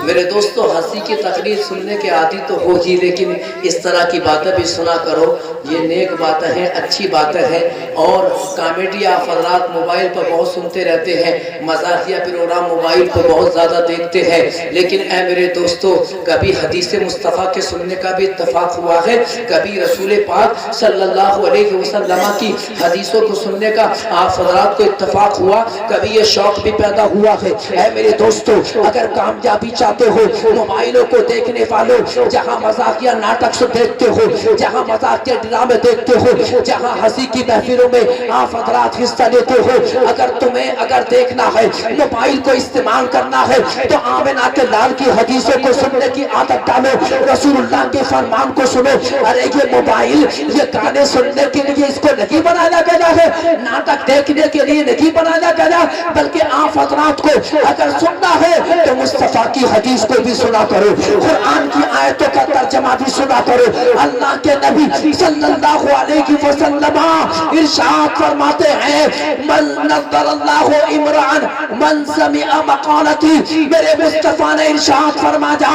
میرے دوستو؟ ہنسی کی تقریر سننے کے عادی تو ہو ہی، لیکن اس طرح کی باتیں بھی سنا کرو، یہ نیک باتیں ہیں، اچھی باتیں ہیں۔ اور کامیڈی آپ حضرات موبائل پر بہت سنتے رہتے ہیں، مزاحیہ پروگرام موبائل پر بہت زیادہ دیکھتے ہیں، لیکن اے میرے دوستو کبھی حدیث مصطفیٰ کے سننے کا بھی اتفاق ہوا ہے؟ کبھی رسول پاک صلی اللہ علیہ وسلم کی حدیثوں کو سننے کا آپ حضرات کو اتفاق ہوا؟ کبھی یہ شوق بھی پیدا ہوا ہے؟ اے میرے دوستو اگر کامیابی چاہتے ہو، موبائلوں کو دیکھنے والوں، جہاں مزاحیہ ناٹک سے دیکھتے ہو، جہاں مزاحیہ ڈرامے دیکھتے ہو، جہاں ہنسی کی محفلوں میں آپ حضرات حصہ لیتے ہو، اگر دیکھنا ہے، موبائل کو استعمال کرنا ہے، تو آمنہ کے لال کی حدیثوں کو سننے کی عادت ڈالو، رسول اللہ کے فرمان کو سنو۔ ارے یہ موبائل یہ گانے سننے کے لیے اس کو نہیں بنایا گیا ہے، ناٹک دیکھنے کے لیے نہیں بنایا گیا، بلکہ آپ حضرات کو اگر سننا ہے تو مصطفیٰ کی حدیث کو بھی سنا کرو، قرآن کی آیتوں کا ترجمہ بھی سنا کرو۔ اللہ کے نبی صلی اللہ علیہ وسلم ارشاد فرماتے ہیں من نظر اللہ عمران من سمع مقالتی، میرے مصطفیٰ نے ارشاد فرمایا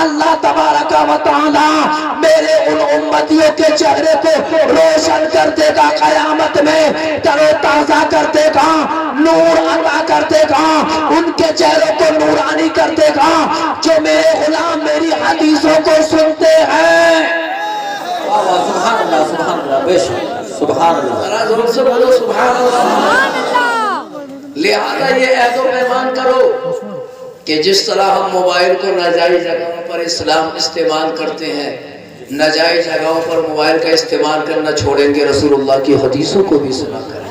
اللہ تبارک و تعالی میرے ان امتیوں کے چہرے کو روشن کر دے گا، قیامت میں تر و تازہ کر دے گا، نور عطا کر دے گا، ان کے چہروں کو نورانی کر دے گا جو میرے غلام میری حدیثوں کو سنتے ہیں۔ سبحان اللہ سبحان اللہ، بے شک سبحان اللہ، ذرا زور سے بولو سبحان اللہ۔ لہذا یہ عہد و پیمان کرو کہ جس طرح ہم موبائل کو ناجائز جگہوں پر اسلام استعمال کرتے ہیں، ناجائز جگہوں پر موبائل کا استعمال کرنا چھوڑیں گے، رسول اللہ کی حدیثوں کو بھی سنا کریں،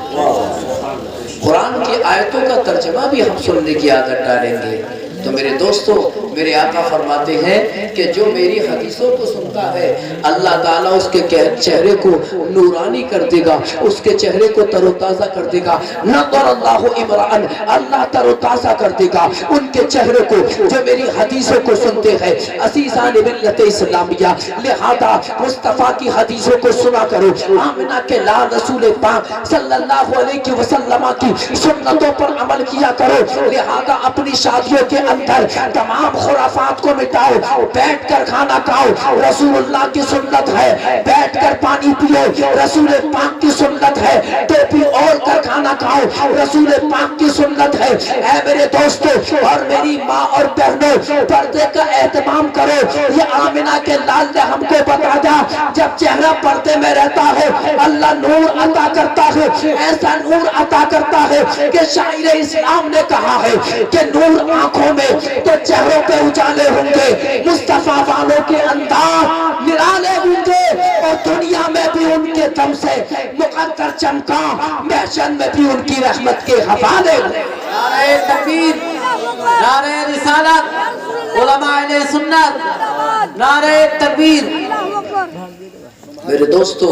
قرآن کی آیتوں کا ترجمہ بھی ہم سننے کی عادت ڈالیں گے۔ تو میرے دوستو میرے آقا فرماتے ہیں کہ جو میری حدیثوں کو سنتا ہے اللہ تعالیٰ اس کے چہرے کو نورانی کر دے گا، اس کے چہرے کو تر و تازہ کر دے گا۔ نظر اللہ عمران، اللہ تر و تازہ کر دے گا ان کے چہرے کو جو میری حدیثوں کو سنتے ہیں۔ عزیزان ملت اسلامیہ، لہذا مصطفیٰ کی حدیثوں کو سنا کرو، آمنہ کے لال رسول پاک صلی اللہ علیہ وسلم کی سنتوں پر عمل کیا کرو۔ لہذا اپنی شادیوں کے اندر تمام خرافات کو مٹاؤ، بیٹھ کر کھانا کھاؤ، رسول اللہ کی سنت ہے، بیٹھ کر پانی پیو، رسول پاک کی سنت ہے، ٹوپی اوڑھ کر کھانا کھاؤ، رسول پاک کی سنت ہے۔ اے میرے دوستو اور میری ماں اور بہنوں، پردے کا اہتمام کرو۔ یہ آمنہ کے لال نے ہم کو بتایا جب چہرہ پردے میں رہتا ہے اللہ نور عطا کرتا ہے، ایسا نور عطا کرتا ہے کہ شاعر اسلام نے کہا ہے کہ نور آنکھوں میں تو چہروں پہ اجالے ہوں گے، مصطفیٰ والوں کے انداز نرالے ہوں گے، اور دنیا میں بھی ان کے دم سے مقدر چمکا، محشر میں بھی ان کی رحمت کے حوالے ہوں۔ نعرہ تکبیر، نعرہ رسالت، علماء اہل سنت، نعرہ تکبیر۔ میرے دوستو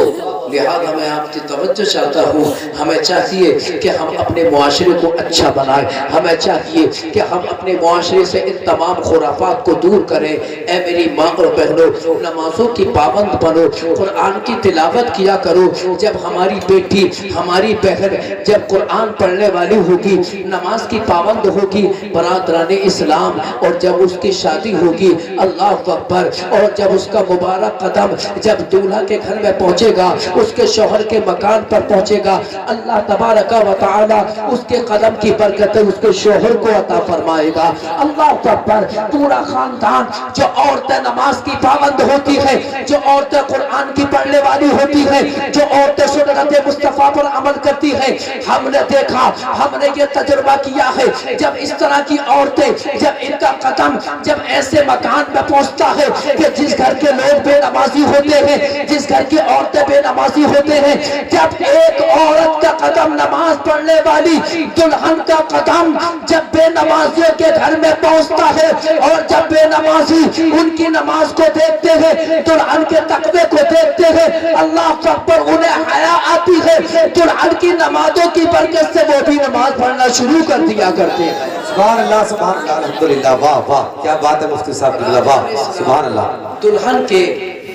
لہذا میں آپ کی توجہ چاہتا ہوں، ہمیں چاہیے کہ ہم اپنے معاشرے کو اچھا بنائیں، ہمیں چاہیے کہ ہم اپنے معاشرے سے ان تمام خرافات کو دور کریں۔ اے میری ماں اور بہنوں، نمازوں کی پابند بنو، قرآن کی تلاوت کیا کرو۔ جب ہماری بیٹی ہماری بہن جب قرآن پڑھنے والی ہوگی، نماز کی پابند ہوگی، برادران اسلام، اور جب اس کی شادی ہوگی، اللہ اکبر، اور جب اس کا مبارک قدم جب دولہا کے گھر میں پہنچے گا، اس کے شوہر کے مکان پر پہنچے گا، اللہ تبارک و تعالی اس کے قدم کی برکتیں اس کے شوہر کو عطا فرمائے گا۔ اللہ اکبر، پورا خاندان، جو عورتیں نماز کی پابند ہوتی ہے، جو عورتیں قرآن کی پڑھنے والی ہوتی ہے، جو عورتیں سنت مصطفیٰ پر عمل کرتی ہیں، ہم نے دیکھا، ہم نے یہ تجربہ کیا ہے، جب اس طرح کی عورتیں جب ان کا قدم جب ایسے مکان میں پہنچتا ہے کہ جس گھر کے لوگ بے نمازی ہوتے ہیں، جس گھر کی عورتیں بے نمازی ہوتے ہیں، جب ایک عورت کا قدم نماز پڑھنے والی دلہن کا قدم جب بے نمازیوں کے گھر میں پہنچتا ہے، اور جب بے نمازی ان کی نماز کو دیکھتے ہیں، دلہن کے تقوی کو دیکھتے ہیں، اللہ اکبر، انہیں حیا آتی ہے، دلہن کی نمازوں کی برکت سے وہ بھی نماز پڑھنا شروع کر دیا کرتے ہیں۔ سبحان اللہ سبحان اللہ الحمدللہ، واہ واہ کیا بات ہے مفتی صاحب، واہ سبحان اللہ۔ دلہن کے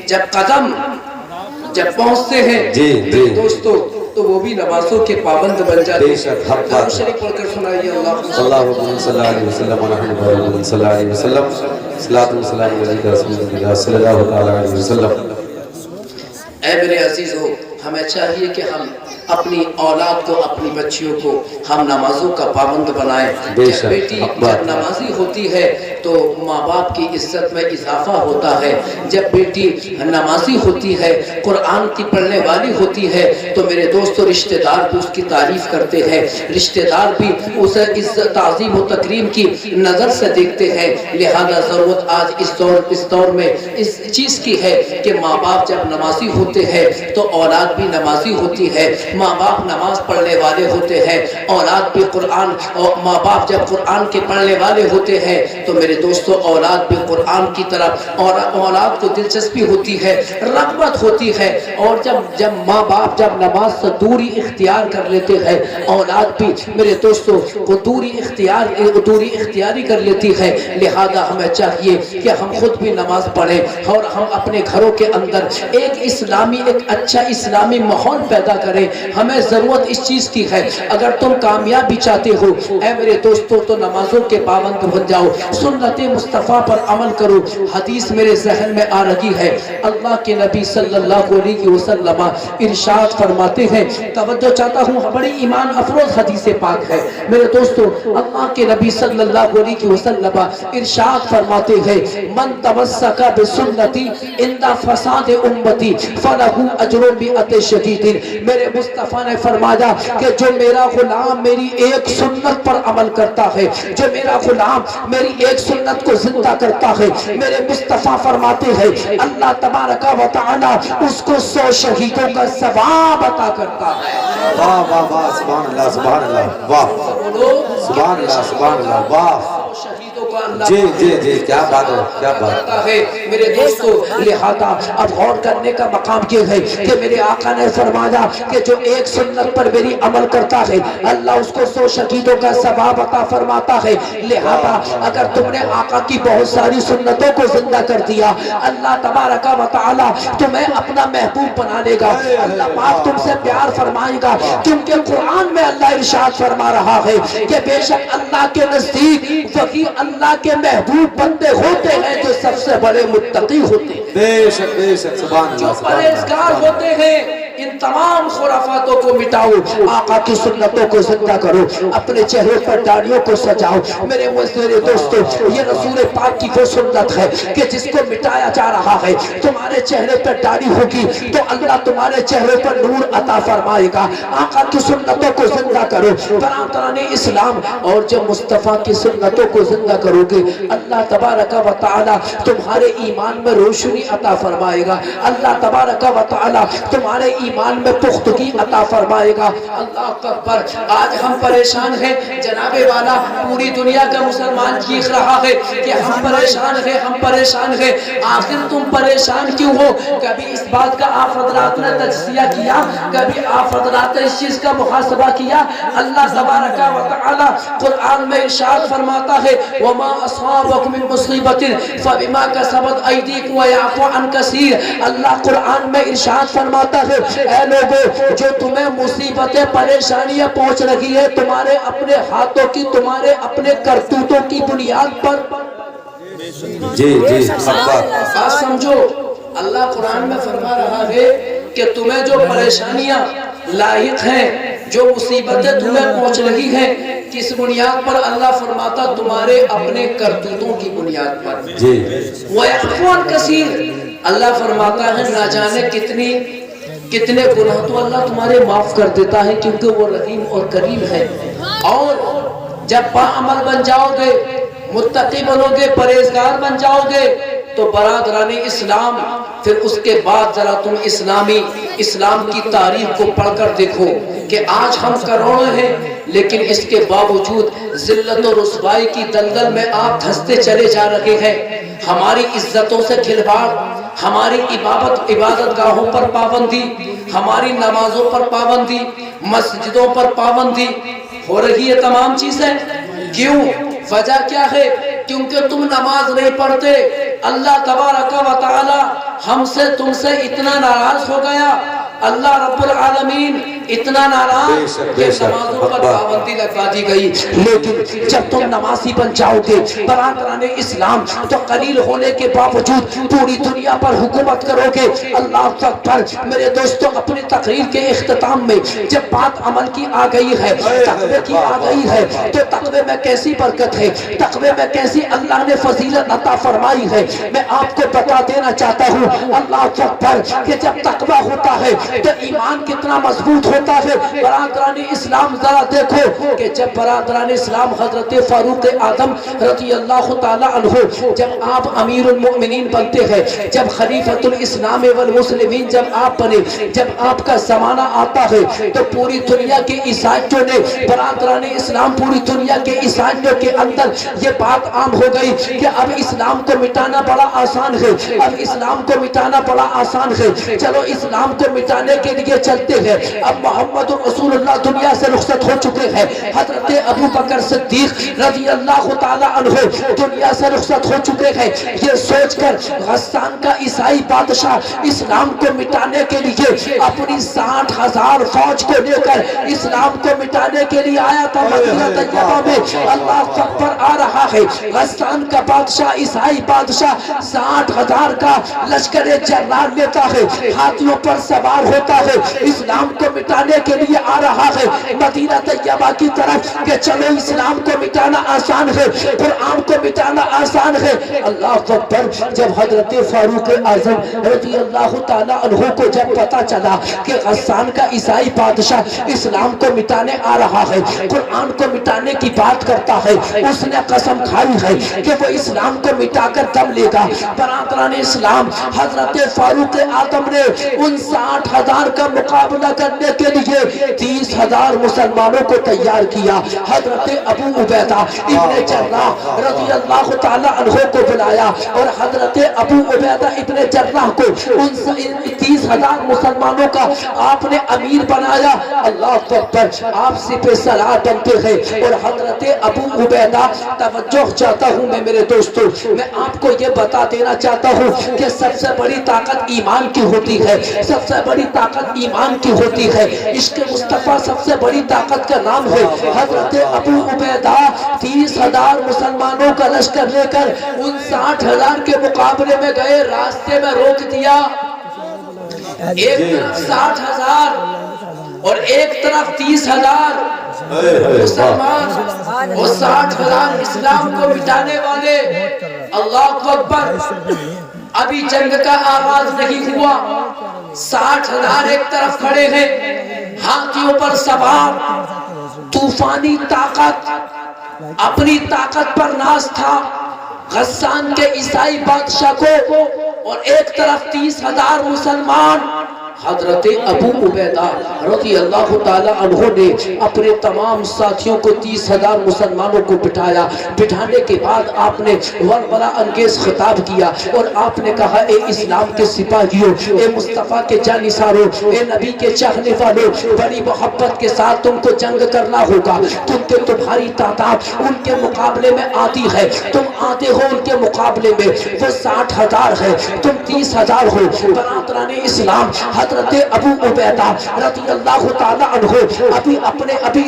جب قدم جب پہنچتے ہیں، جی دوستو تو وہ بھی نمازوں کے پابند بن جاتے بے شک، حق بات ہے۔ شریف پڑھ کر سنائیے اللہ اللہم صلی اللہ علیہ وسلم ورحمۃ اللہ صلی اللہ علیہ وسلم صلاۃ والسلام علیہ رسول اللہ صلی اللہ تعالی علیہ وسلم۔ اے میرے عزیزو، ہمیں چاہیے کہ ہم اپنی اولاد کو، اپنی بچیوں کو ہم نمازوں کا پابند بنائیں۔ بے جب شک، بیٹی حق بات جب نمازی ہوتی ہے تو ماں باپ کی عزت میں اضافہ ہوتا ہے۔ جب بیٹی نمازی ہوتی ہے، قرآن کی پڑھنے والی ہوتی ہے، تو میرے دوستو رشتہ دار بھی اس کی تعریف کرتے ہیں، رشتہ دار بھی اسے عزت، تعظیم و تکریم کی نظر سے دیکھتے ہیں۔ لہذا ضرورت آج اس دور میں اس چیز کی ہے کہ ماں باپ جب نمازی ہوتے ہیں تو اولاد بھی نمازی ہوتی ہے۔ ماں باپ نماز پڑھنے والے ہوتے ہیں، اولاد بھی قرآن، اور ماں باپ جب قرآن کے پڑھنے والے ہوتے ہیں تو میرے دوستو اولاد بھی قرآن کی طرف، اور اولاد کو دلچسپی ہوتی ہے، رغبت ہوتی ہے۔ اور جب ماں باپ جب نماز سے دوری اختیار کر لیتے ہیں، اولاد بھی میرے دوستو کو دوری اختیاری کر لیتی ہے۔ لہذا ہمیں چاہیے کہ ہم خود بھی نماز پڑھیں اور ہم اپنے گھروں کے اندر ایک اچھا اسلامی ماحول پیدا کریں۔ ہمیں ضرورت اس چیز کی ہے۔ اگر تم کامیابی چاہتے ہو اے میرے دوستو تو نمازوں کے پابند بن جاؤ، سنت مصطفیٰ پر عمل کرو۔ حدیث میرے ذہن میں آ رہی ہے، اللہ کے نبی صلی اللہ علیہ وسلم ارشاد فرماتے ہیں، توجہ چاہتا ہوں، بڑی ایمان افروز حدیث پاک ہے میرے دوستو۔ اللہ کے نبی صلی اللہ علیہ وسلم ارشاد فرماتے ہیں، من تمسک بسنتی عند فساد امتی فلہ اجر مئۃ شہید۔ میرے مصطفیٰ نے فرمایا کہ جو میرا غلام میری ایک سنت پر عمل کرتا ہے، جو میرا غلام میری ایک سنت کو زندہ کرتا ہے، میرے مصطفیٰ فرماتے ہیں اللہ تبارک و تعالی اس کو 100 شہیدوں کا ثواب عطا کرتا ہے۔ واہ واہ واہ، سبحان اللہ سبحان اللہ، واہ سبحان اللہ سبحان اللہ، واہ شہیدوں کو اللہ جی جی جی، کیا بات ہے، کیا بات کرتا ہے میرے دوستو۔ لہذا اب غور کرنے کا مقام یہ ہے کہ میرے آقا نے فرمایا کہ جو ایک سنت پر میری عمل کرتا ہے اللہ اس کو 100 شہیدوں کا ثواب عطا فرماتا ہے۔ لہذا اگر تم نے آقا کی بہت ساری سنتوں کو زندہ کر دیا، اللہ تبارک و تعالی تمہیں اپنا محبوب بنا لے گا، اللہ پاک تم سے پیار فرمائے گا، کیونکہ قرآن میں اللہ ارشاد فرما رہا ہے کہ بے شک اللہ کے نزدیک وہی اللہ کے محبوب بندے ہوتے ہیں جو سب سے بڑے متقی ہوتے ہیں، بے شک بے شک، سبحان اللہ جو سبحان اللہ۔ پرہیزگار ہوتے ہیں۔ ان تمام خرافاتوں کو مٹاؤ، آقا کی سنتوں کو زندہ کرو، اپنے چہرے پر داڑھیوں کو سجاؤ۔ میرے دوستو، یہ رسول پاک کی وہ سنت ہے کہ جس کو مٹایا جا رہا ہے۔ تمہارے چہرے پر داڑھی ہوگی تو اللہ تمہارے چہرے پر نور عطا فرمائے گا۔ آقا کی سنتوں کو زندہ کرو، برادران اسلام، اور جب مصطفیٰ کی سنتوں کو زندہ کرو گے اللہ تبارک و تعالی تمہارے ایمان میں روشنی عطا فرمائے گا، اللہ تبارک و تعالی تمہارے ایمان میں پختگی عطا فرمائے گا۔ اللہ اکبر۔ آج ہم پریشان ہیں، جناب والا پوری دنیا کا مسلمان چیخ رہا ہے کہ ہم پریشان ہیں، ہم پریشان ہیں۔ آخر تم پریشان کیوں ہو؟ کبھی اس بات کا آپ حضرات نے تجزیہ کیا؟ کبھی آپ حضرات نے اس چیز کا محاسبہ کیا؟ اللہ تبارک و تعالی قرآن میں ارشاد فرماتا ہے وما اصابکم من مصیبت فبما کسبت ایدیکم ویعفو عن کثیر۔ اللہ قرآن میں ارشاد فرماتا ہے اے لوگو جو تمہیں مصیبتیں پریشانیاں پہنچ رہی ہے تمہارے اپنے ہاتھوں کی، تمہارے اپنے کرتوتوں کی بنیاد پر۔ جی جی، بات سمجھو، اللہ قرآن میں فرما رہا ہے کہ تمہیں جو پریشانیاں لاحق ہیں، جو مصیبتیں تمہیں پہنچ رہی ہیں، کس بنیاد پر؟ اللہ فرماتا تمہارے اپنے کرتوتوں کی بنیاد پر۔ جی، وَيَعْفُو عَنْ كَثِيرٍ۔ اللہ فرماتا ہے نہ جانے کتنے گناہ تو اللہ تمہارے معاف کر دیتا ہے، کیونکہ وہ رحیم اور کریم ہے۔ اور جب باعمل بن جاؤ گے، متقی بنو گے، پرہیزگار بن جاؤ گے، تو برادران اسلام پھر اس کے بعد ذرا تم اسلام کی تاریخ کو پڑھ کر دیکھو کہ آج ہم کروڑوں ہیں، لیکن اس کے باوجود ذلت و رسوائی کی دلدل میں آپ دھنستے چلے جا رہے ہیں۔ ہماری عزتوں سے کھلواڑ، ہماری عبادت گاہوں پر پابندی، ہماری نمازوں پر پابندی، مسجدوں پر پابندی ہو رہی ہے، تمام چیزیں کیوں؟ وجہ کیا ہے؟ کیونکہ تم نماز نہیں پڑھتے۔ اللہ تبارک و تعالی ہم سے تم سے اتنا ناراض ہو گیا، اللہ رب العالمین اتنا ناراض کہ نمازوں پر پابندی لگوا دی گئی. لیکن جب تم نمازی بن جاؤ گے برادران اسلام تو قلیل ہونے کے باوجود پوری دنیا پر حکومت کرو گے. اللہ اکبر. میرے دوستوں اپنی تقریر کے اختتام میں جب بات عمل کی آ گئی ہے, تقوی کی آ گئی ہے, تو تقوی میں کیسی برکت ہے, تقوی میں کیسی اللہ نے فضیلت عطا فرمائی ہے, میں آپ کو بتا دینا چاہتا ہوں. اللہ اکبر کہ جب تقوی ہوتا ہے تو ایمان کتنا مضبوط ہوتا ہے. برادران اسلام ذرا دیکھو کہ جب برادران اسلام حضرت فاروق اعظم رضی اللہ تعالی عنہ جب آپ امیر المؤمنین بنتے ہیں, جب خلیفۃ الاسلام والمسلمین جب آپ بنے, جب آپ کا زمانہ آتا ہے تو پوری دنیا کے عیسائیوں نے, برادران اسلام پوری دنیا کے عیسائیوں کے اندر یہ بات عام ہو گئی کہ اب اسلام کو مٹانا بڑا آسان ہے, اب اسلام کو مٹانا بڑا آسان ہے, چلو اسلام کو مٹانے کے لیے چلتے ہیں. اب محمد رسول اللہ دنیا سے رخصت ہو چکے ہیں. حضرت ابو بکر صدیق رضی اللہ تعالی عنہ دنیا سے رخصت ہو چکے ہیں. یہ سوچ کر غسان کا عیسائی بادشاہ اسلام کو مٹانے کے لیے اپنی 60,000 فوج کو لے کر اسلام کو مٹانے کے لیے آیا تھا مدینہ طیبہ میں. اللہ اکبر آ رہا ہے. غسان کا بادشاہ عیسائی بادشاہ 60,000 کا لشکر جرار لیتا ہے, ہاتھیوں پر سوار ہوتا ہے, اسلام کو مٹانے کے لیے آ رہا ہے مدینہ طیبہ کی طرف کہ چلو اسلام کو مٹانا آسان ہے, قرآن کو مٹانا آسان ہے. اللہ اکبر. جب حضرت فاروق اعظم رضی اللہ تعالی عنہ کو جب پتا چلا کہ غسان کا عیسائی بادشاہ اسلام کو مٹانے آ رہا ہے, قرآن کو مٹانے کی بات کرتا ہے, اس نے قسم کھائی ہے کہ وہ اسلام کو مٹا کر دم لے گا. برادران اسلام حضرت فاروق اعظم نے ان 60,000 کا مقابلہ کرنے کے لیے 30,000 مسلمانوں کو تیار کیا. حضرت ابو عبیدہ ابن جراح رضی اللہ تعالی عنہ کو بلایا اور حضرت ابو عبیدہ ابن جراح کو ان 30,000 مسلمانوں کا آپ نے امیر بنایا. اللہ اکبر. آپ سپہ سالار بنتے ہیں اور حضرت ابو عبیدہ, توجہ چاہتا ہوں میں میرے دوستوں, میں آپ کو یہ بتا دینا چاہتا ہوں کہ سب سے بڑی طاقت ایمان کی ہوتی ہے, سب سے بڑی طاقت ایمان کی ہوتی ہے. عشق مصطفیٰ سب سے بڑی طاقت کا نام ہے. حضرت ابو عبیدہ 30,000 مسلمانوں کا لشکر لے کر ان 60,000 کے مقابلے میں گئے, راستے میں روک دیا. ایک طرف 60,000 اور ایک طرف 30,000 مسلمان, وہ 60,000 اسلام کو مٹانے والے. اللہ اکبر. ابھی جنگ کا آغاز نہیں ہوا, 60,000 ایک طرف کھڑے ہیں, ہاتھیوں پر سوار, طوفانی طاقت, اپنی طاقت پر ناز تھا غسان کے عیسائی بادشاہ کو, اور ایک طرف 30,000 مسلمان. حضرت ابو عبیدہ رضی اللہ تعالی عنہ نے اپنے تمام ساتھیوں کو 30,000 مسلمانوں کو بٹھایا. بٹھانے کے بعد آپ نے ولولہ انگیز خطاب کیا اور آپ نے کہا, اے اسلام کے سپاہیوں, اے مصطفیٰ کے جانثاروں, اے نبی کے چاہنے والوں, بڑی محبت کے ساتھ تم کو جنگ کرنا ہوگا. تمہاری تعداد ان کے مقابلے میں آتی ہے, تم آتے ہو ان کے مقابلے میں, وہ 60,000 ہے, تم 30,000 ہو. برادران اسلام حضرت ابو عبیدہ رضی اللہ تعالی عنہ ابھی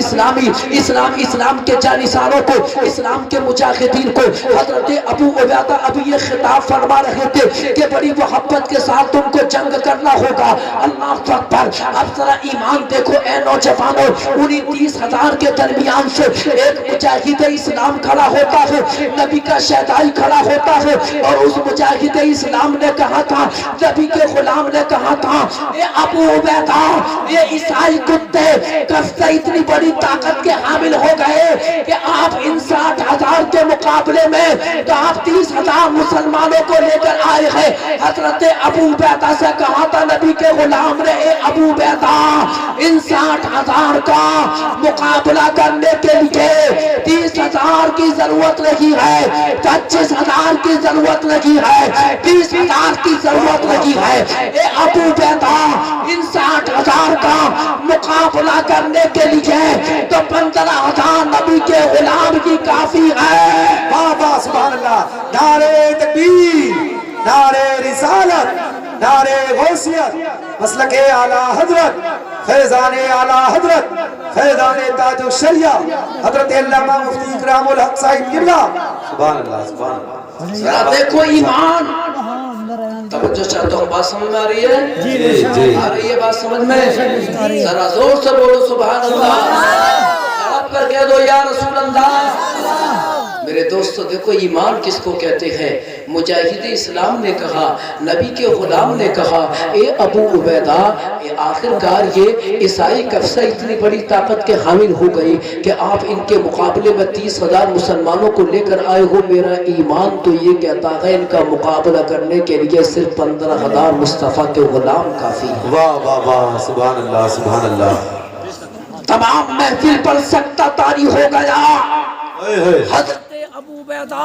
اسلام کے جانثاروں کو, اسلام کے مجاہدین کو حضرت ابو عبیدہ ابھی یہ خطاب فرما رہے تھے کہ بڑی محبت کے ساتھ تم کو جنگ کرنا ہوگا. اللہ اکبر. اب ذرا ایمان دیکھو اے نوجوانوں, انہی 30,000 کے درمیان سے ایک مجاہد اسلام کھڑا ہوتا ہے, نبی کا شہدائی کھڑا ہوتا ہے, اور اس مجاہد اسلام نے کہا تھا, نبی کے غلام نے کہا تھا, اے ابو عبیدہ, یہ عیسائی کتے کب سے اتنی بڑی طاقت کے حامل ہو گئے کہ آپ ان 60,000 کے مقابلے میں تو آپ 30,000 مسلمانوں کو لے کر آئے ہیں. حضرت ابو عبیدہ سے کہا تھا نبی کے غلام نے, اے ابو عبیدہ, ان 60,000 کا مقابلہ کرنے کے لیے 30,000 کی ضرورت نہیں ہے, 25,000 کی ضرورت نہیں ہے, 20,000 کی ضرورت نہیں ہے. اے ابو عبیدہ, ان 60,000 کا مقابلہ کرنے کے لیے تو 15,000 نبی کے غلام کی کافی ہے. واہ واہ سبحان اللہ. نعرہ تکبیر, نعرہ رسالت, نعرے غوثیت مسلک اعلی حضرت فیضان اعلی حضرت فیضان تاج الشریعہ حضرت علامہ مفتی اکرام الحق صاحب قبلہ سبحان اللہ سبحان اللہ ذرا دیکھو ایمان توجہ چاہتا ہوں بات سمجھ میں آ رہی ہے جی آ رہی ہے بات سمجھ میں ذرا زور سے بولو سبحان اللہ تڑپ کر کہہ دو یا رسول اللہ میرے دوستو دیکھو ایمان کس کو کہتے ہیں مجاہد اسلام نے کہا نبی کے غلام نے کہا اے ابو عبیدہ آخرکار یہ عیسائی کفسہ اتنی بڑی طاقت کے حامل ہو گئی کہ آپ ان کے مقابلے میں 30,000 مسلمانوں کو لے کر آئے ہو میرا ایمان تو یہ کہتا ہے ان کا مقابلہ کرنے کے لیے صرف 15,000 مصطفیٰ کے غلام کافی ہیں واہ واہ واہ سبحان اللہ سبحان اللہ تمام محفل پر سکتہ طاری ہو گیا حضرت ابو عبیدہ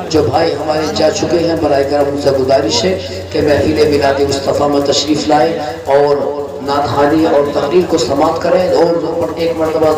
جو بھائی ہمارے جا چکے ہیں برائے کرم ان سے گزارش ہے کہ محفل میلاد مصطفیٰ میں تشریف لائیں اور نعت خوانی اور تقریر کو سماعت کریں اور ایک مرتبہ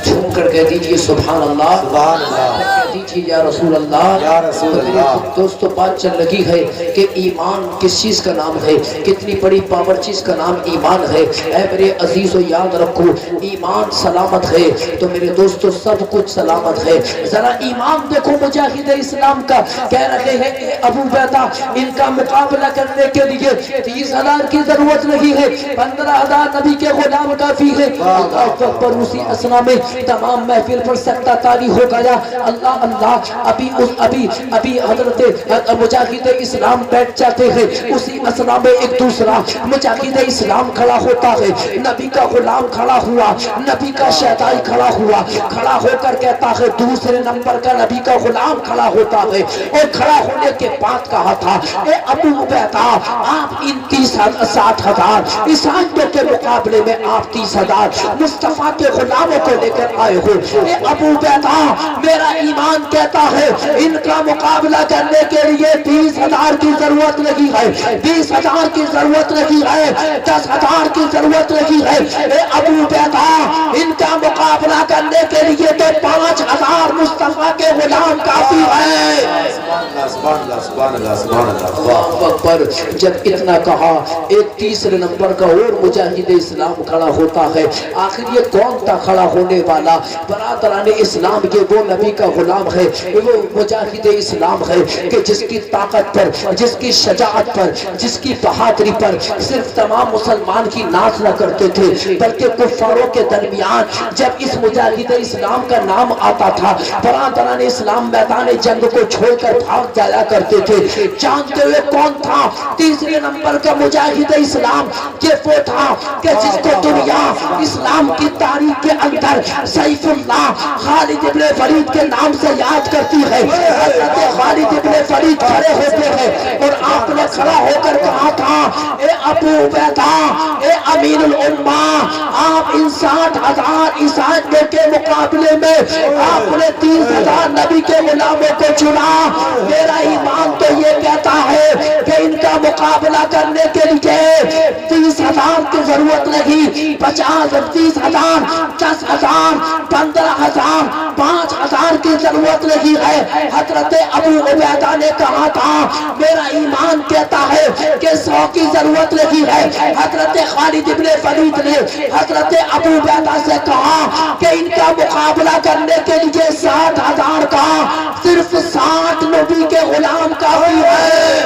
جھوم کر کہہ دیجئے سبحان اللہ سبحان اللہ کہہ دیجئے یا رسول اللہ یا رسول اللہ دوستو بات چل رہی ہے کہ ایمان کس چیز کا نام ہے کتنی بڑی پاور چیز کا نام ایمان ہے اے میرے عزیز و یاد رکھو ایمان سلامت ہے تو میرے دوستو سب کچھ سلامت ہے ذرا ایمان دیکھو مجاہد اسلام کا کہہ رہے ہیں کہ ابو عبیدہ ان کا مقابلہ کرنے کے لیے 30,000 کی ضرورت نہیں ہے 15,000 نبی کے غلام کافی ہے اللہ اکبر اسی اسنا میں تمام محفل پر سکتہ طاری ہو گیا اللہ اللہ ابھی حضرت مجاہد اسلام بیٹھ جاتے ہیں اسی اسنا میں ایک دوسرا مجاہد اسلام کھڑا ہوتا ہے نبی کا غلام کھڑا ہوا نبی کا شہدائی کھڑا ہوا کھڑا ہو کر کہتا ہے دوسرے نمبر کا نبی کا غلام کھڑا ہوتا ہے اور کھڑا ہونے کے بعد کہا تھا اے ابو عبیدہ آپ ان 60,000 عیسائیوں کے مقابلے میں آپ 30,000 مصطفیٰ کے غلاموں کو لے کر آئے ہو اے ابو عبیدہ میرا ایمان کہتا ہے ان کا مقابلہ کرنے کے لیے 30,000 کی ضرورت نہیں ہے 20,000 کی ضرورت نہیں ہے 10,000 کی ضرورت نہیں ہے اے ابو عبیدہ ان کا مقابلہ کرنے کے لیے تو 5,000 مصطفیٰ کے غلام کافی ہے سبحان اللہ سبحان اللہ سبحان اللہ اللہ اکبر جب اتنا کہا ایک تیسرے نمبر کا اور مجاہد اسلام کھڑا ہوتا ہے آخر یہ کون تھا کھڑا ہونے والا برادران اسلام یہ وہ نبی کا غلام ہے وہ مجاہد اسلام ہے کہ جس کی طاقت پر جس کی شجاعت پر جس کی بہادری پر صرف تمام مسلمان کی ناز نہ کرتے تھے بلکہ کفاروں کے درمیان جب اس مجاہد اسلام کا نام آتا تھا برادران اسلام میدان جنگ کو چھوڑ کر بھاگ جایا کرتے تھے جانتے ہوئے کون تھا تیسرے نمبر کا مجاہد اسلام یہ وہ تھا کہ جس کو دنیا اسلام کی تاریخ کے اندر سیف اللہ خالد ابن ولید کے نام سے یاد کرتی ہے حضرت خالد ابن ولید کھڑے ہوتے ہیں اور آپ نے کھڑا ہو کر کہا تھا اے ابو عبیدہ اے امین الامہ آپ ان 60,000 عیسائیوں کے مقابلے میں آپ نے 30,000 نبی کے غلاموں کو چنا میرا ایمان تو یہ کہتا ہے کہ ان کا مقابلہ کرنے کے لیے 30,000 کی ضرورت نہیں 50 30,000 10,000 15,000 5,000 کی ضرورت نہیں ہے حضرت ابو عبیدہ نے کہا تھا میرا ایمان کہتا ہے کہ 100 کی ضرورت نہیں ہے حضرت خالد ابن ولید نے حضرت ابو عبیدہ سے کہا کہ ان کا مقابلہ کرنے کے لیے 60,000 کا صرف 60 نبی کے غلام کافی ہے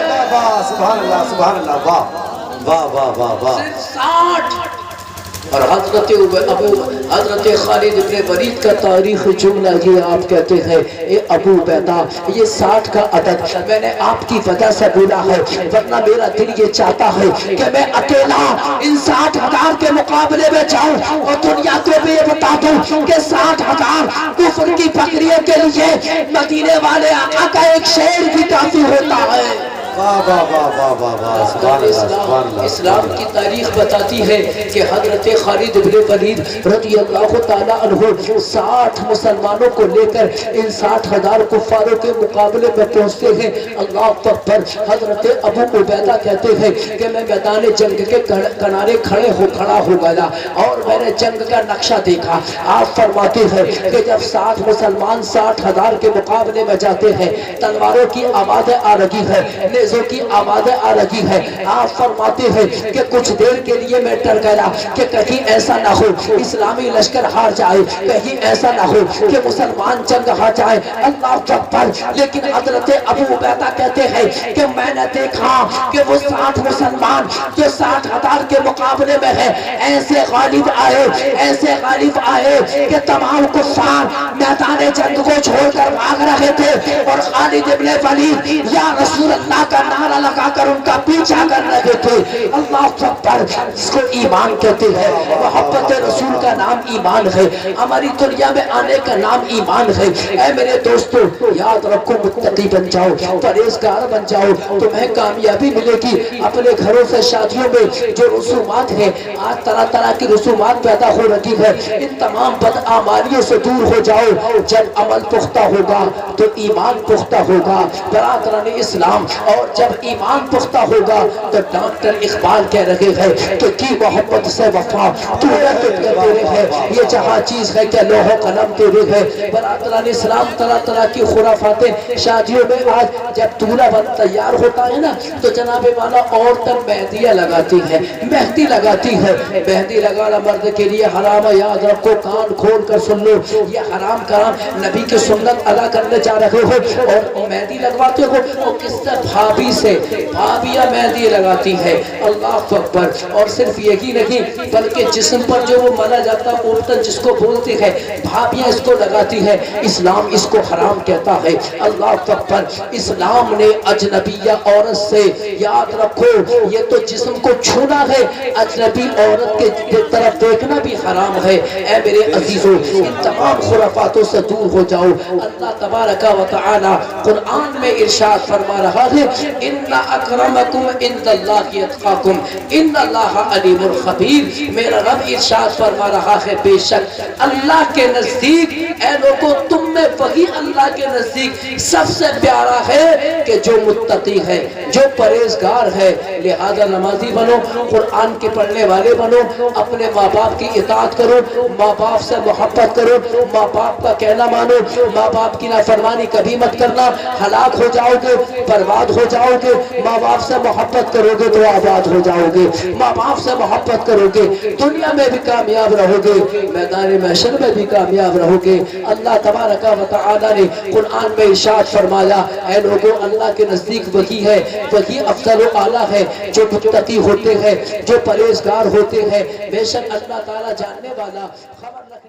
سبحان اللہ سبحان اللہ واہ واہ واہ واہ واہ 60 اور حضرت خالد ابن ولید کا تاریخ جملہ یہ آپ کہتے ہیں اے ابو عبیدہ یہ 60 کا عدد میں نے آپ کی وجہ سے بولا ہے ورنہ میرا دل یہ چاہتا ہے کہ میں اکیلا ان 60,000 کے مقابلے میں جاؤں اور دنیا کو بھی یہ بتا دوں کہ 60,000 کفر کی بکریوں کے لیے مدینے والے آقا کا ایک شعر بھی کافی ہوتا ہے واہ واہ واہ واہ واہ واہ سبحان اللہ سبحان اللہ اسلام کی تاریخ بتاتی ہے کہ حضرت خالد بن ولید رضی اللہ تعالیٰ عنہ 60 مسلمانوں کو لے کر ان 60,000 کفاروں کے مقابلے میں پہنچتے ہیں. اللہ اکبر. حضرت ابو عبیدہ کہتے ہیں کہ میں میدان جنگ کے کنارے کھڑا ہو گیا اور میں نے جنگ کا نقشہ دیکھا. آپ فرماتے ہیں کہ جب 60 مسلمان 60,000 کے مقابلے میں جاتے ہیں تلواروں کی آوازیں آ رہی ہے, نیزوں کی آوازیں آ رہی ہے. آپ فرماتے ہیں کہ کچھ دیر کے لیے میں ڈر گیا کہ کہیں ایسا نہ ہو اسلامی لشکر ہار جائے, کہیں ایسا نہ ہو کہ مسلمان جنگ ہار جائے. اللہ اکبر. لیکن حضرت ابو عبیدہ کہتے ہیں کہ میں نے دیکھا کہ وہ 60 مسلمان جو 60,000 کے مقابلے میں ہے ایسے غالب آئے کہ تمام کفار میدان جنگ کو چھوڑ کر بھاگ رہے تھے اور خالد ابن ولید یا رسول اللہ کا نعرہ لگا کر ان کا پیچھا کر رہے تھے. اللہ اکبر. اس کو ایمان کہتے ہیں. محبت رسول کا نام ایمان ہے. ہماری دنیا میں آنے کا نام ایمان ہے. اے میرے دوستو یاد رکھو, متقی بن جاؤ, پرہیزگار بن جاؤ, تمہیں کامیابی ملے گی. اپنے گھروں سے شادیوں میں جو رسومات ہیں, آج طرح طرح کی رسومات پیدا ہو رہی ہے, ان تمام بدعمالیوں سے دور ہو جاؤ. جب عمل پختہ ہوگا تو ایمان پختہ ہوگا. برادران اسلام, اور جب ایمان پختہ ہوگا تو ڈاکٹر اقبال کہہ رہے ہیں کہ کی محبت سے وفا تو تیرے ہے, یہ جہاں چیز ہے کہ لوح و قلم تیرے ہے. برادران اسلام, طرح طرح کی خرافاتیں شادیوں میں. آج جب دولہا بن تیار ہوتا ہے نا تو جناب والا عورتیں مہندیاں لگاتی ہیں, مہندی لگاتی ہے. مہندی لگانا مرد کے لیے حرام ہے. یاد رکھو, کان کھول کر سن لو, یہ حرام کرام نبی کی سنت ادا کرنے جا رہے ہو اور مہندی لگواتے ہو. اور کس سے بھابھی سے, بھابیاں مہندی لگاتی ہے. اللہ اکبر. اور صرف یہی نہیں بلکہ جسم پر جو وہ ملا جاتا عورتیں جس کو بولتی ہے بھابیاں اس کو لگاتی ہے. اسلام اس کو حرام کہتا ہے. اللہ اکبر. اسلام نے اجنبیہ عورت سے, یاد رکھو یہ تو جسم کو چھونا ہے, اجنبی عورت کے طرف دیکھنا بھی حرام ہے. اے میرے عزیزو, ان تمام خرافاتوں سے دور ہو جاؤ. اللہ تبارک و تعالی قرآن میں ارشاد فرما رہا ہے, ان اکرمکم عند اللہ اتقاکم ان اللہ علیم خبیر. میرا رب ارشاد فرما رہا ہے بے شک اللہ کے نزدیک, اے لوگوں تم میں وہی اللہ کے نزدیک سب سے پیارا ہے کہ جو متقی ہے, جو پرہیزگار ہے. لہذا نمازی بنو, قرآن کے پڑھنے والے بنو, اپنے ماں باپ کی اطاعت کرو, ماں باپ سے محبت کرو, ماں باپ کا کہنا مانو, ماں باپ کی نافرمانی کبھی مت کرنا, ہلاک ہو جاؤ گے, برباد ہو جاؤ گے. ماں باپ سے محبت کرو گے تو آباد ہو جاؤ گے. ماں باپ سے محبت کرو گے دنیا میں بھی کامیاب رہو گے, میدان محشر میں بھی کامیاب رہو گے. اللہ تبارک و تعالی نے قرآن میں ارشاد فرمایا, اے لوگوں اللہ کے نزدیک وہی ہے, وہی افضل و اعلیٰ ہے جو متقی ہوتے ہیں, جو پرہیزگار ہوتے ہیں. بے شک اللہ تعالی جاننے والا, خبر رکھنے